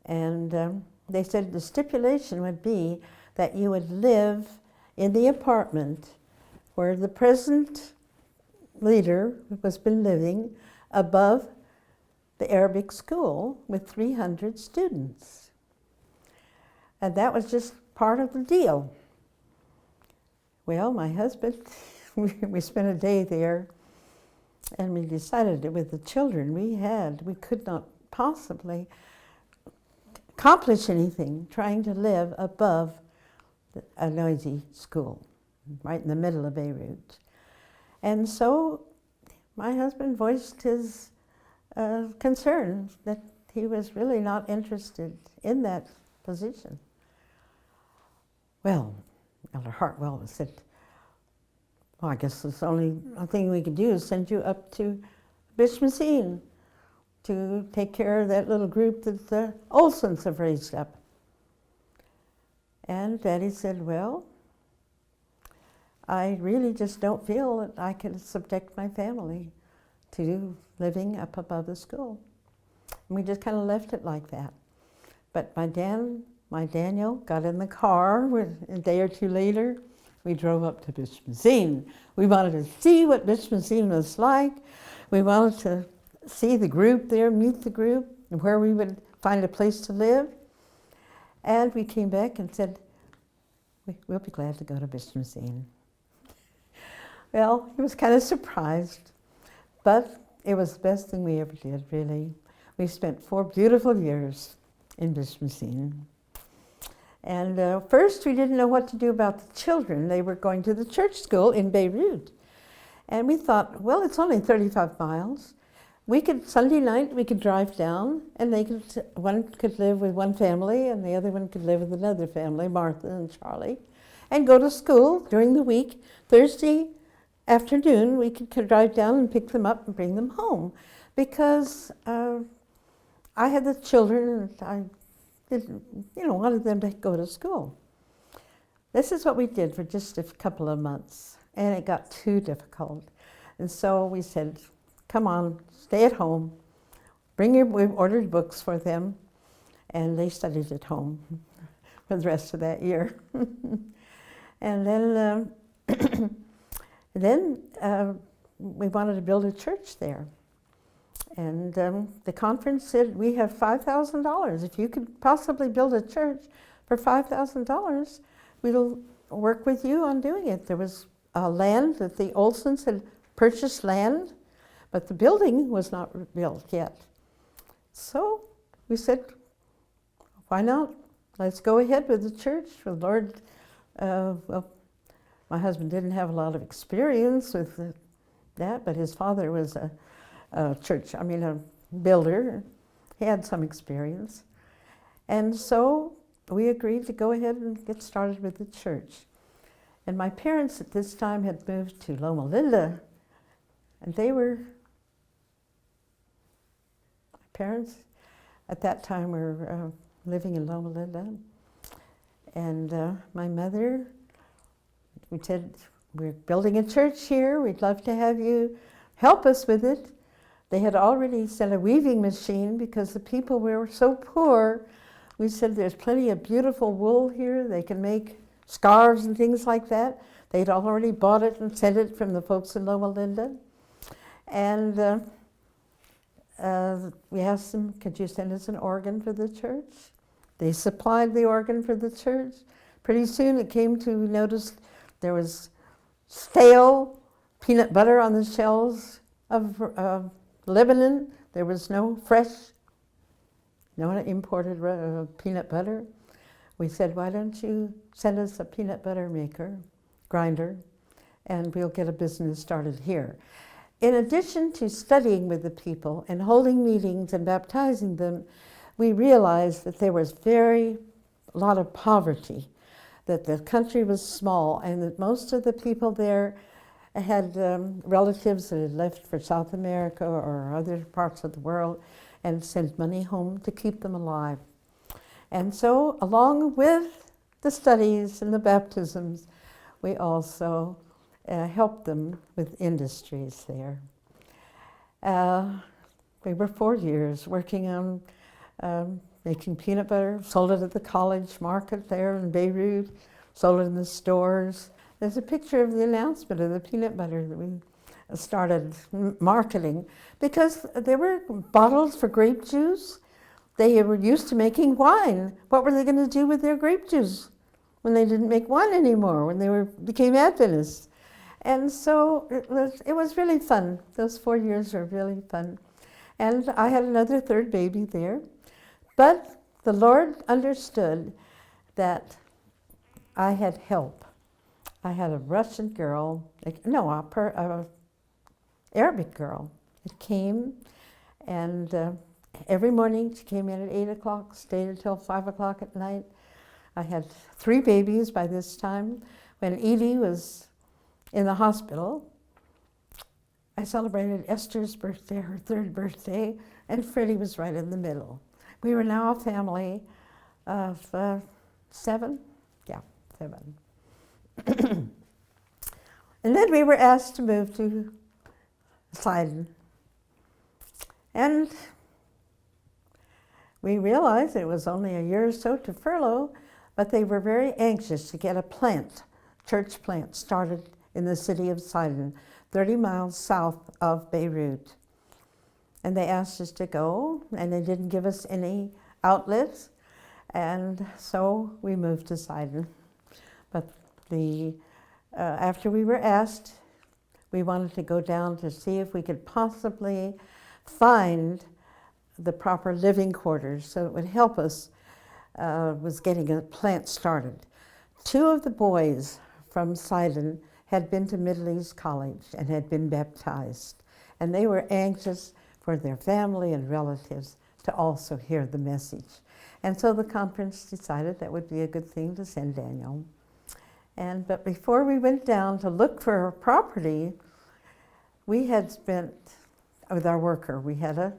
A: And they said the stipulation would be that you would live in the apartment where the present leader has been living, above the Arabic school with 300 students. And that was just part of the deal. Well, my husband, we spent a day there, and we decided that with the children we could not possibly accomplish anything trying to live above a noisy school, right in the middle of Beirut. And so my husband voiced his concern that he was really not interested in that position. Well, Elder Hartwell said, well, I guess the only thing we could do is send you up to Bishmacene to take care of that little group that the Olsons have raised up. And Daddy said, well, I really just don't feel that I can subject my family to living up above the school. And we just kind of left it like that. But my Daniel got in the car a day or two later. We drove up to Bishmacene. We wanted to see what Bishmacene was like. We wanted to see the group there, meet the group, and where we would find a place to live. And we came back and said, we'll be glad to go to Missionary. Well, he was kind of surprised, but it was the best thing we ever did, really. We spent 4 beautiful years in Missionary. And first we didn't know what to do about the children. They were going to the church school in Beirut. And we thought, well, it's only 35 miles. Sunday night, we could drive down, and one could live with one family, and the other one could live with another family, Martha and Charlie, and go to school during the week. Thursday afternoon, we could drive down and pick them up and bring them home, because I had the children, and I didn't, wanted them to go to school. This is what we did for just a couple of months, and it got too difficult. And so we said, come on, stay at home. We've ordered books for them, and they studied at home for the rest of that year. And then we wanted to build a church there. And the conference said, we have $5,000. If you could possibly build a church for $5,000, we'll work with you on doing it. There was land that the Olsons had purchased land, but the building was not built yet. So we said, why not? Let's go ahead with the church. The Lord, well, my husband didn't have a lot of experience with that, but his father was a builder. He had some experience. And so we agreed to go ahead and get started with the church. And my parents at this time had moved to Loma Linda, and my parents at that time were living in Loma Linda. And my mother, we said, we're building a church here, we'd love to have you help us with it. They had already sent a weaving machine because the people were so poor. We said, there's plenty of beautiful wool here, they can make scarves and things like that. They'd already bought it and sent it from the folks in Loma Linda. And we asked them, could you send us an organ for the church? They supplied the organ for the church. Pretty soon it came to notice there was stale peanut butter on the shelves of Lebanon. There was no fresh, no imported peanut butter. We said, why don't you send us a peanut butter grinder, and we'll get a business started here. In addition to studying with the people and holding meetings and baptizing them, we realized that there was a lot of poverty, that the country was small, and that most of the people there had relatives that had left for South America or other parts of the world and sent money home to keep them alive. And so, along with the studies and the baptisms, we also helped them with industries there. We were 4 years working on making peanut butter, sold it at the college market there in Beirut, sold it in the stores. There's a picture of the announcement of the peanut butter that we started marketing, because there were bottles for grape juice. They were used to making wine. What were they going to do with their grape juice when they didn't make wine anymore, when they became Adventists? And so it was really fun. Those 4 years were really fun. And I had another third baby there. But the Lord understood that I had help. I had a Russian girl, Arabic girl that came, and every morning she came in at 8 o'clock, stayed until 5 o'clock at night. I had 3 babies by this time. When Edie was in the hospital, I celebrated Esther's birthday, her 3rd birthday, and Freddie was right in the middle. We were now a family of 7. Yeah, 7. And then we were asked to move to Sidon. And we realized it was only a year or so to furlough, but they were very anxious to get a church plant started in the city of Sidon, 30 miles south of Beirut. And they asked us to go, and they didn't give us any outlets, and so we moved to Sidon. But after we were asked, we wanted to go down to see if we could possibly find the proper living quarters so it would help us with getting a plant started. 2 of the boys from Sidon had been to Middle East College and had been baptized, and they were anxious for their family and relatives to also hear the message. And so the conference decided that would be a good thing to send Daniel. But before we went down to look for a property, we had spent with our worker. We had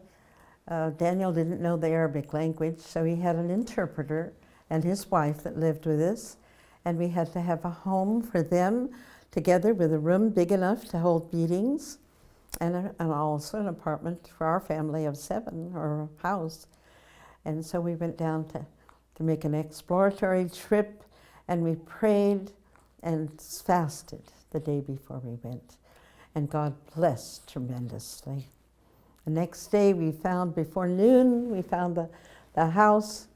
A: Daniel didn't know the Arabic language, so he had an interpreter and his wife that lived with us. And we had to have a home for them together with a room big enough to hold meetings and also an apartment for our family of 7 or a house. And so we went down to make an exploratory trip, and we prayed and fasted the day before we went. And God blessed tremendously. The next day we found, before noon, we found the house.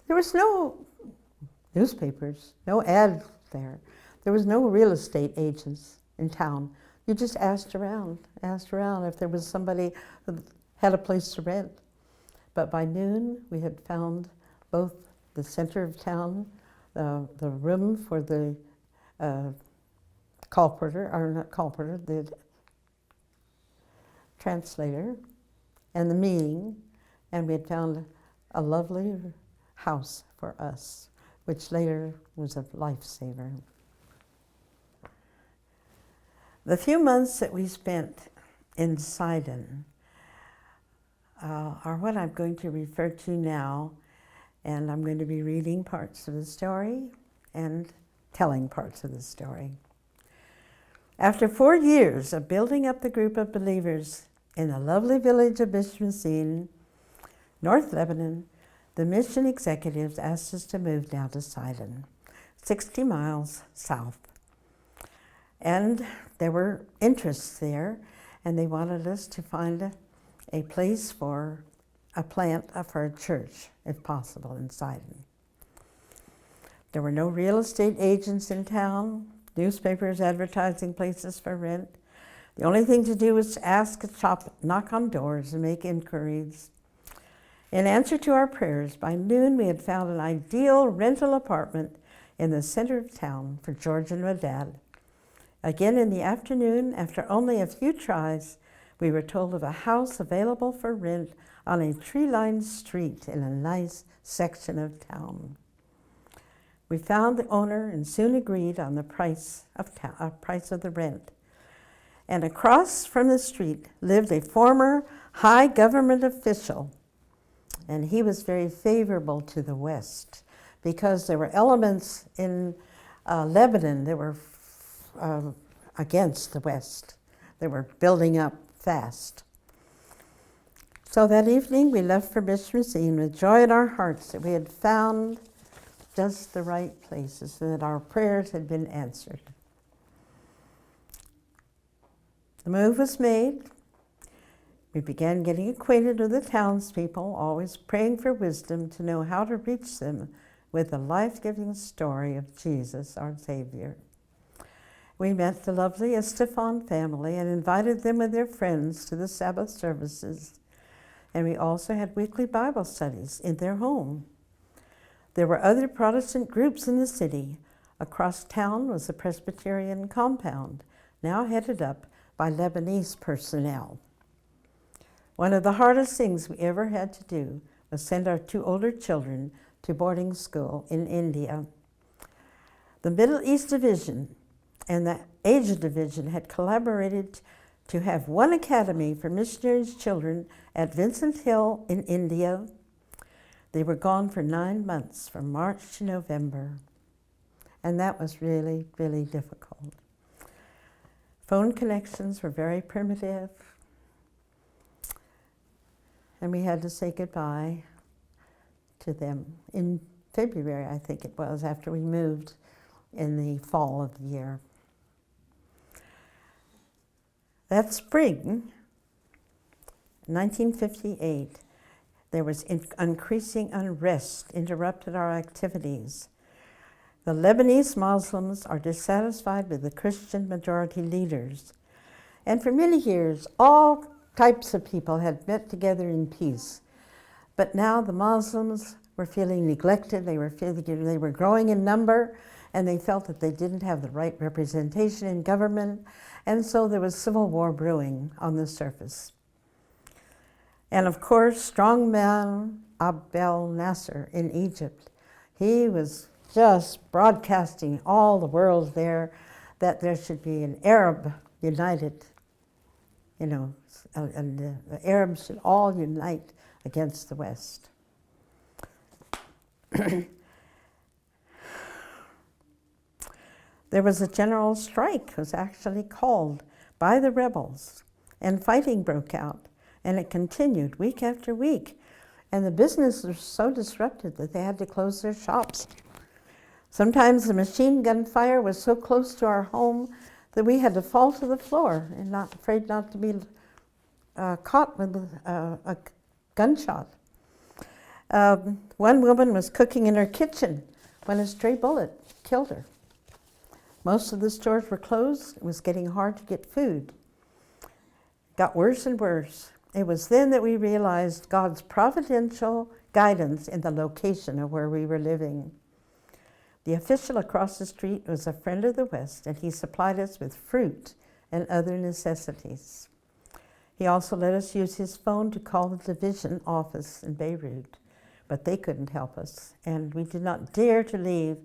A: There was no newspapers, no ad there. There was no real estate agents in town. You just asked around if there was somebody who had a place to rent. But by noon, we had found both the center of town, the room for the the translator, and the meeting, and we had found a lovely house for us, which later was a lifesaver. The few months that we spent in Sidon are what I'm going to refer to now, and I'm going to be reading parts of the story and telling parts of the story. After 4 years of building up the group of believers in the lovely village of Missionary, North Lebanon, the mission executives asked us to move down to Sidon, 60 miles south. And there were interests there, and they wanted us to find a place for a plant for a church, if possible, in Sidon. There were no real estate agents in town, newspapers advertising places for rent. The only thing to do was to ask, shop, knock on doors, and make inquiries. In answer to our prayers, by noon we had found an ideal rental apartment in the center of town for George and Medad. Again in the afternoon, after only a few tries, we were told of a house available for rent on a tree-lined street in a nice section of town. We found the owner and soon agreed on the price of the rent. And across from the street lived a former high government official, and he was very favorable to the West because there were elements in Lebanon that were against the West. They were building up fast. So that evening we left for Missionary with joy in our hearts that we had found just the right places and that our prayers had been answered. The move was made. We began getting acquainted with the townspeople, always praying for wisdom to know how to reach them with the life-giving story of Jesus, our Savior. We met the lovely Estefan family and invited them with their friends to the Sabbath services, and we also had weekly Bible studies in their home. There were other Protestant groups in the city. Across town was the Presbyterian compound, now headed up by Lebanese personnel. One of the hardest things we ever had to do was send our 2 older children to boarding school in India. The Middle East Division and the Asia Division had collaborated to have one academy for missionaries' children at Vincent Hill in India. They were gone for 9 months, from March to November, and that was really, really difficult. Phone connections were very primitive, and we had to say goodbye to them in February, I think it was, after we moved in the fall of the year. That spring, 1958, there was increasing unrest interrupted our activities. The Lebanese Muslims are dissatisfied with the Christian majority leaders. And for many years, all types of people had met together in peace. But now the Muslims were feeling neglected, they were feeling they were growing in number, and they felt that they didn't have the right representation in government, and so there was civil war brewing on the surface. And of course, strongman Abdel Nasser in Egypt. He was just broadcasting all the world there that there should be an Arab united, and the Arabs should all unite against the West. There was a general strike was actually called by the rebels, and fighting broke out, and it continued week after week. And the business was so disrupted that they had to close their shops. Sometimes the machine gun fire was so close to our home that we had to fall to the floor and afraid not to be caught with a gunshot. One woman was cooking in her kitchen when a stray bullet killed her. Most of the stores were closed. It was getting hard to get food. It got worse and worse. It was then that we realized God's providential guidance in the location of where we were living. The official across the street was a friend of the West, and he supplied us with fruit and other necessities. He also let us use his phone to call the division office in Beirut, but they couldn't help us, and we did not dare to leave.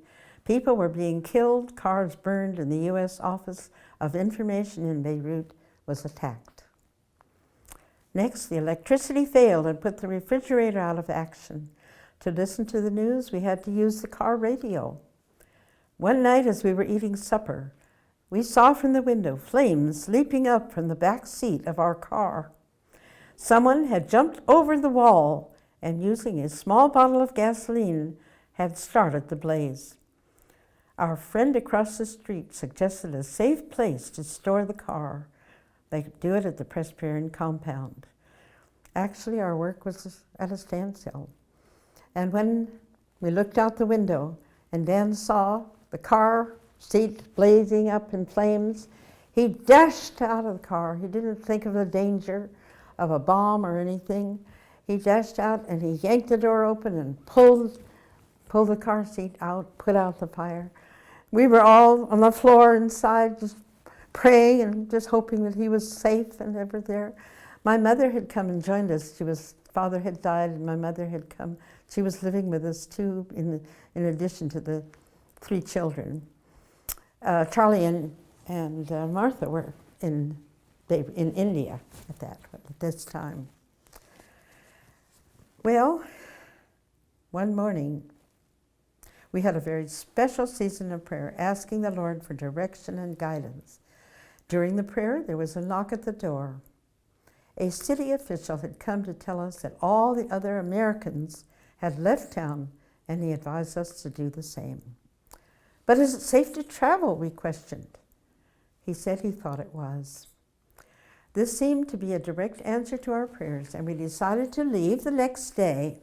A: People were being killed, cars burned, and the U.S. Office of Information in Beirut was attacked. Next, the electricity failed and put the refrigerator out of action. To listen to the news, we had to use the car radio. One night as we were eating supper, we saw from the window flames leaping up from the back seat of our car. Someone had jumped over the wall and, using a small bottle of gasoline, had started the blaze. Our friend across the street suggested a safe place to store the car. They could do it at the Presbyterian compound. Actually, our work was at a standstill. And when we looked out the window and Dan saw the car seat blazing up in flames, he dashed out of the car. He didn't think of the danger of a bomb or anything. He dashed out and he yanked the door open and pulled the car seat out, put out the fire. We were all on the floor inside just praying and just hoping that he was safe and ever there. My mother had come and joined us. Father had died and my mother had come. She was living with us too, in addition to the 3 children. Charlie and Martha were in India at this time. Well, one morning, we had a very special season of prayer, asking the Lord for direction and guidance. During the prayer, there was a knock at the door. A city official had come to tell us that all the other Americans had left town, and he advised us to do the same. But is it safe to travel, we questioned. He said he thought it was. This seemed to be a direct answer to our prayers, and we decided to leave the next day.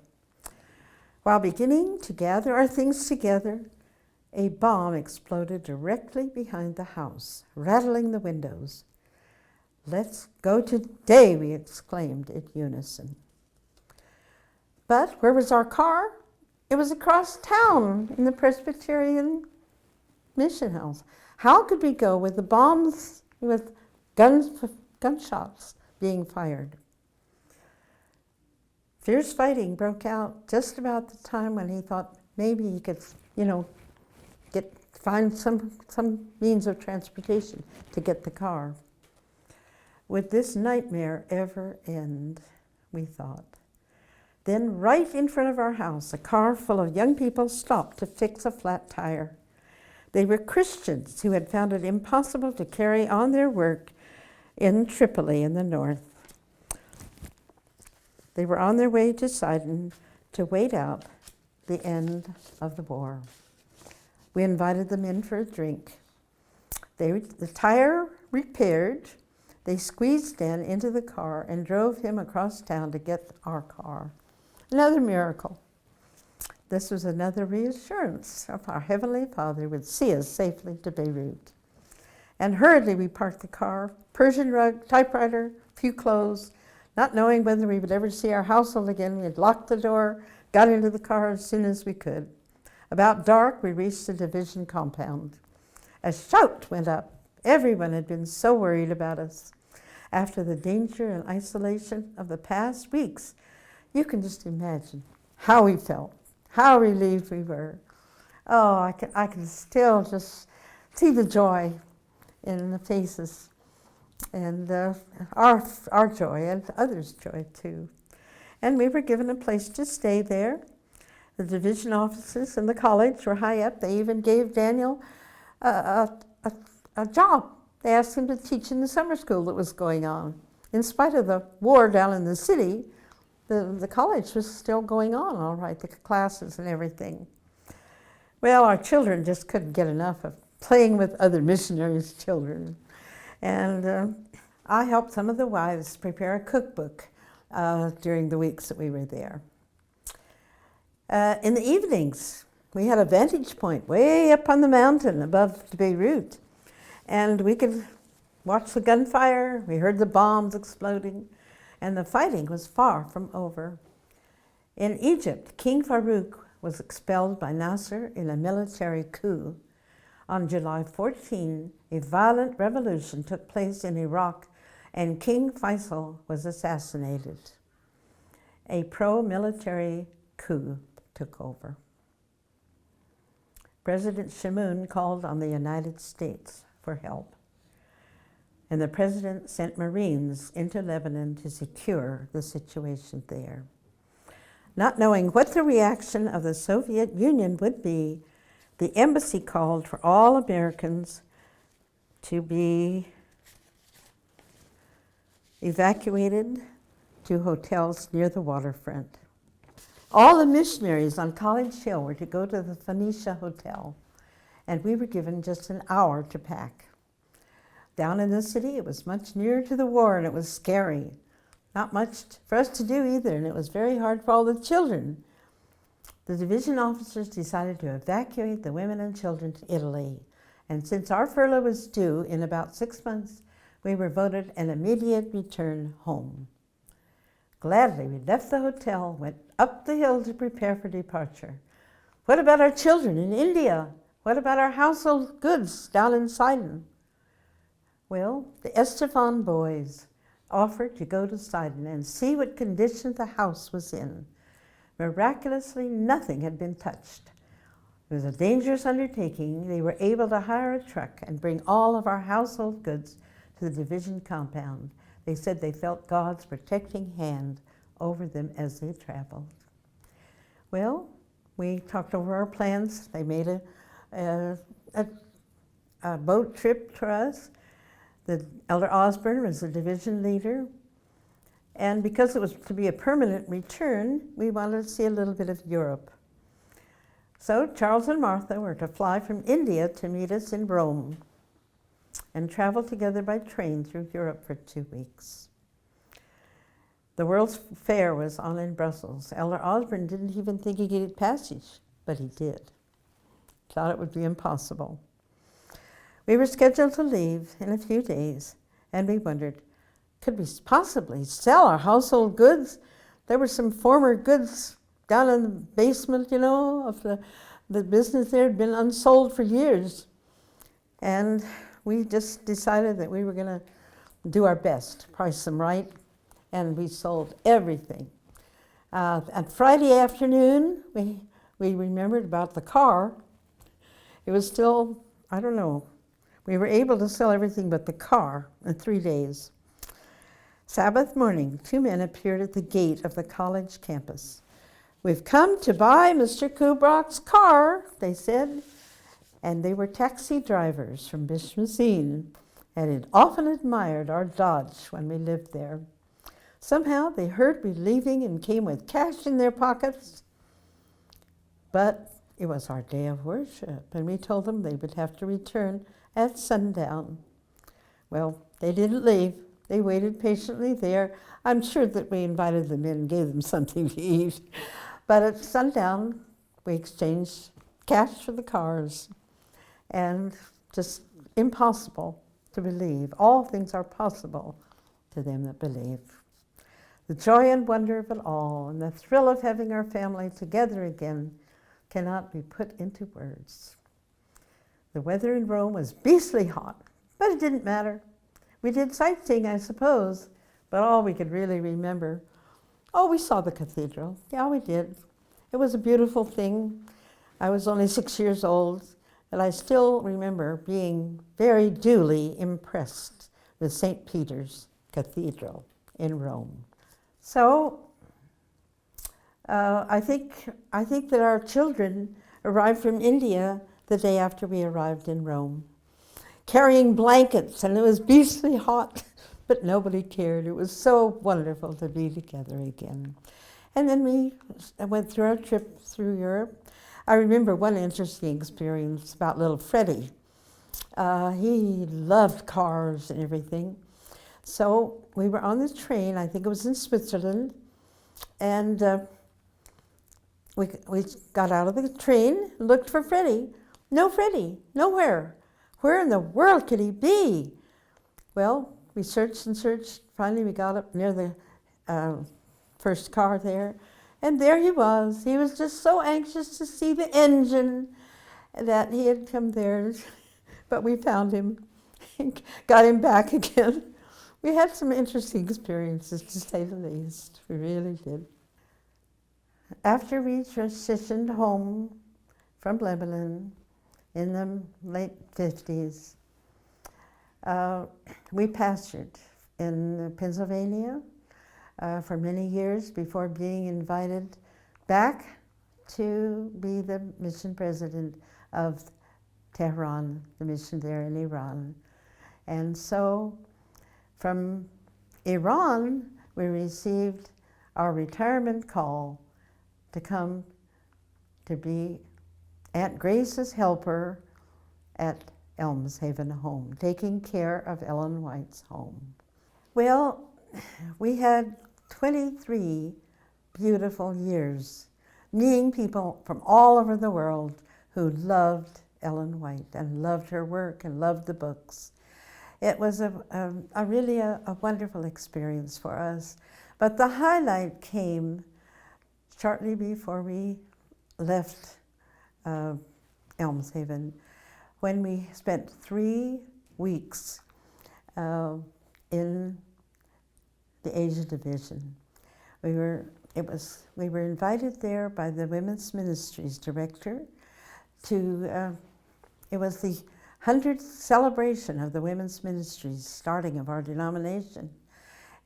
A: While beginning to gather our things together, a bomb exploded directly behind the house, rattling the windows. "Let's go today," we exclaimed in unison. But where was our car? It was across town in the Presbyterian mission house. How could we go with the bombs, with gunshots being fired? Fierce fighting broke out just about the time when he thought maybe he could, find some means of transportation to get the car. Would this nightmare ever end, we thought. Then right in front of our house, a car full of young people stopped to fix a flat tire. They were Christians who had found it impossible to carry on their work in Tripoli in the north. They were on their way to Sidon to wait out the end of the war. We invited them in for a drink. The tire repaired, they squeezed Dan into the car and drove him across town to get our car. Another miracle. This was another reassurance of our Heavenly Father would see us safely to Beirut. And hurriedly we parked the car, Persian rug, typewriter, few clothes. Not knowing whether we would ever see our household again, we had locked the door, got into the car as soon as we could. About dark, we reached the division compound. A shout went up. Everyone had been so worried about us. after the danger and isolation of the past weeks. You can just imagine how we felt, how relieved we were. Oh, I can still just see the joy in the faces, and our joy and others' joy too. And we were given a place to stay there. The division offices in the college were high up. They even gave Daniel a job. They asked him to teach in the summer school that was going on. In spite of the war down in the city, the college was still going on all right, the classes and everything. Well, our children just couldn't get enough of playing with other missionaries' children. And I helped some of the wives prepare a cookbook during the weeks that we were there. In the evenings, we had a vantage point way up on the mountain above Beirut, and we could watch the gunfire. We heard the bombs exploding, and the fighting was far from over. In Egypt, King Farouk was expelled by Nasser in a military coup. On July 14, a violent revolution took place in Iraq, and King Faisal was assassinated. A pro-military coup took over. President Shamoun called on the United States for help, and the president sent Marines into Lebanon to secure the situation there. Not knowing what the reaction of the Soviet Union would be, the embassy called for all Americans to be evacuated to hotels near the waterfront. All the missionaries on College Hill were to go to the Phoenicia Hotel, and we were given just an hour to pack. Down in the city, it was much nearer to the war, and it was scary. Not much for us to do either, and it was very hard for all the children. The division officers decided to evacuate the women and children to Italy, and since our furlough was due in about 6 months, we were voted an immediate return home. Gladly, we left the hotel, went up the hill to prepare for departure. What about our children in India? What about our household goods down in Sidon? Well, the Estefan boys offered to go to Sidon and see what condition the house was in. Miraculously, nothing had been touched. It was a dangerous undertaking. They were able to hire a truck and bring all of our household goods to the division compound. They said they felt God's protecting hand over them as they traveled. Well, we talked over our plans. They made a boat trip for us. The Elder Osborne was the division leader. And because it was to be a permanent return, we wanted to see a little bit of Europe. So Charles and Martha were to fly from India to meet us in Rome and travel together by train through Europe for 2 weeks. The World's Fair was on in Brussels. Elder Osborne didn't even think he could get passage, but he did. Thought it would be impossible. We were scheduled to leave in a few days, and we wondered, could we possibly sell our household goods? There were some former goods down in the basement, you know, of the business there had been unsold for years. And we just decided that we were going to do our best, price them right, and we sold everything. On Friday afternoon, we remembered about the car. It was still, I don't know, we were able to sell everything but the car in 3 days. Sabbath morning, 2 men appeared at the gate of the college campus. "We've come to buy Mr. Kubrock's car," they said. And they were taxi drivers from Missionary and had often admired our Dodge when we lived there. Somehow they heard we leaving and came with cash in their pockets. But it was our day of worship, and we told them they would have to return at sundown. Well, they didn't leave. They waited patiently there. I'm sure that we invited them in and gave them something to eat. But at sundown, we exchanged cash for the cars. And just impossible to believe. All things are possible to them that believe. The joy and wonder of it all, and the thrill of having our family together again, cannot be put into words. The weather in Rome was beastly hot, but it didn't matter. We did sightseeing, I suppose, but all we could really remember. Oh, we saw the cathedral. Yeah, we did. It was a beautiful thing. I was only 6 years old, and I still remember being very duly impressed with St. Peter's Cathedral in Rome. So I think that our children arrived from India the day after we arrived in Rome, carrying blankets, and it was beastly hot, but nobody cared. It was so wonderful to be together again. And then we went through our trip through Europe. I remember one interesting experience about little Freddie. He loved cars and everything. So we were on the train, I think it was in Switzerland, and we got out of the train, looked for Freddie. No Freddie, nowhere. Where in the world could he be? Well, we searched and searched. Finally, we got up near the first car there, and there he was. He was just so anxious to see the engine that he had come there, but we found him, got him back again. We had some interesting experiences, to say the least. We really did. After we transitioned home from Lebanon in the late 50s, we pastored in Pennsylvania for many years before being invited back to be the mission president of Tehran, the mission there in Iran. And so from Iran, we received our retirement call to come to be Aunt Grace's helper at Elms Haven Home, taking care of Ellen White's home. Well, we had 23 beautiful years, meeting people from all over the world who loved Ellen White and loved her work and loved the books. It was really a wonderful experience for us. But the highlight came shortly before we left Elms Haven, when we spent 3 weeks in the Asia Division. We were invited there by the Women's Ministries director to, it was the 100th celebration of the Women's Ministries, starting of our denomination.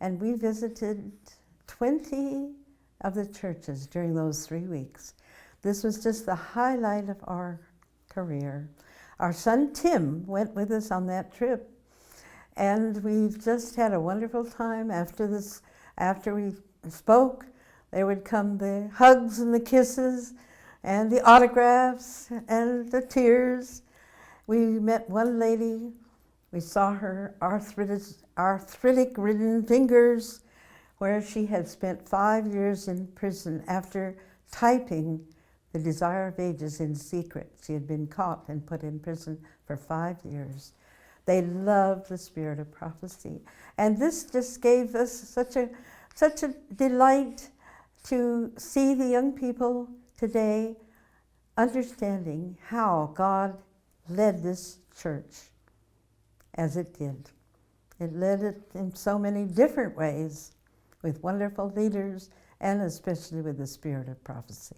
A: And we visited 20 of the churches during those 3 weeks. This was just the highlight of our career. Our son Tim went with us on that trip, and we just had a wonderful time. After we spoke, there would come the hugs and the kisses and the autographs and the tears. We met one lady. We saw her arthritic-ridden fingers, where she had spent 5 years in prison after typing The Desire of Ages in secret. She had been caught and put in prison for 5 years. They loved the spirit of prophecy. And this just gave us such a delight to see the young people today understanding how God led this church as it did. It led it in so many different ways, with wonderful leaders and especially with the spirit of prophecy.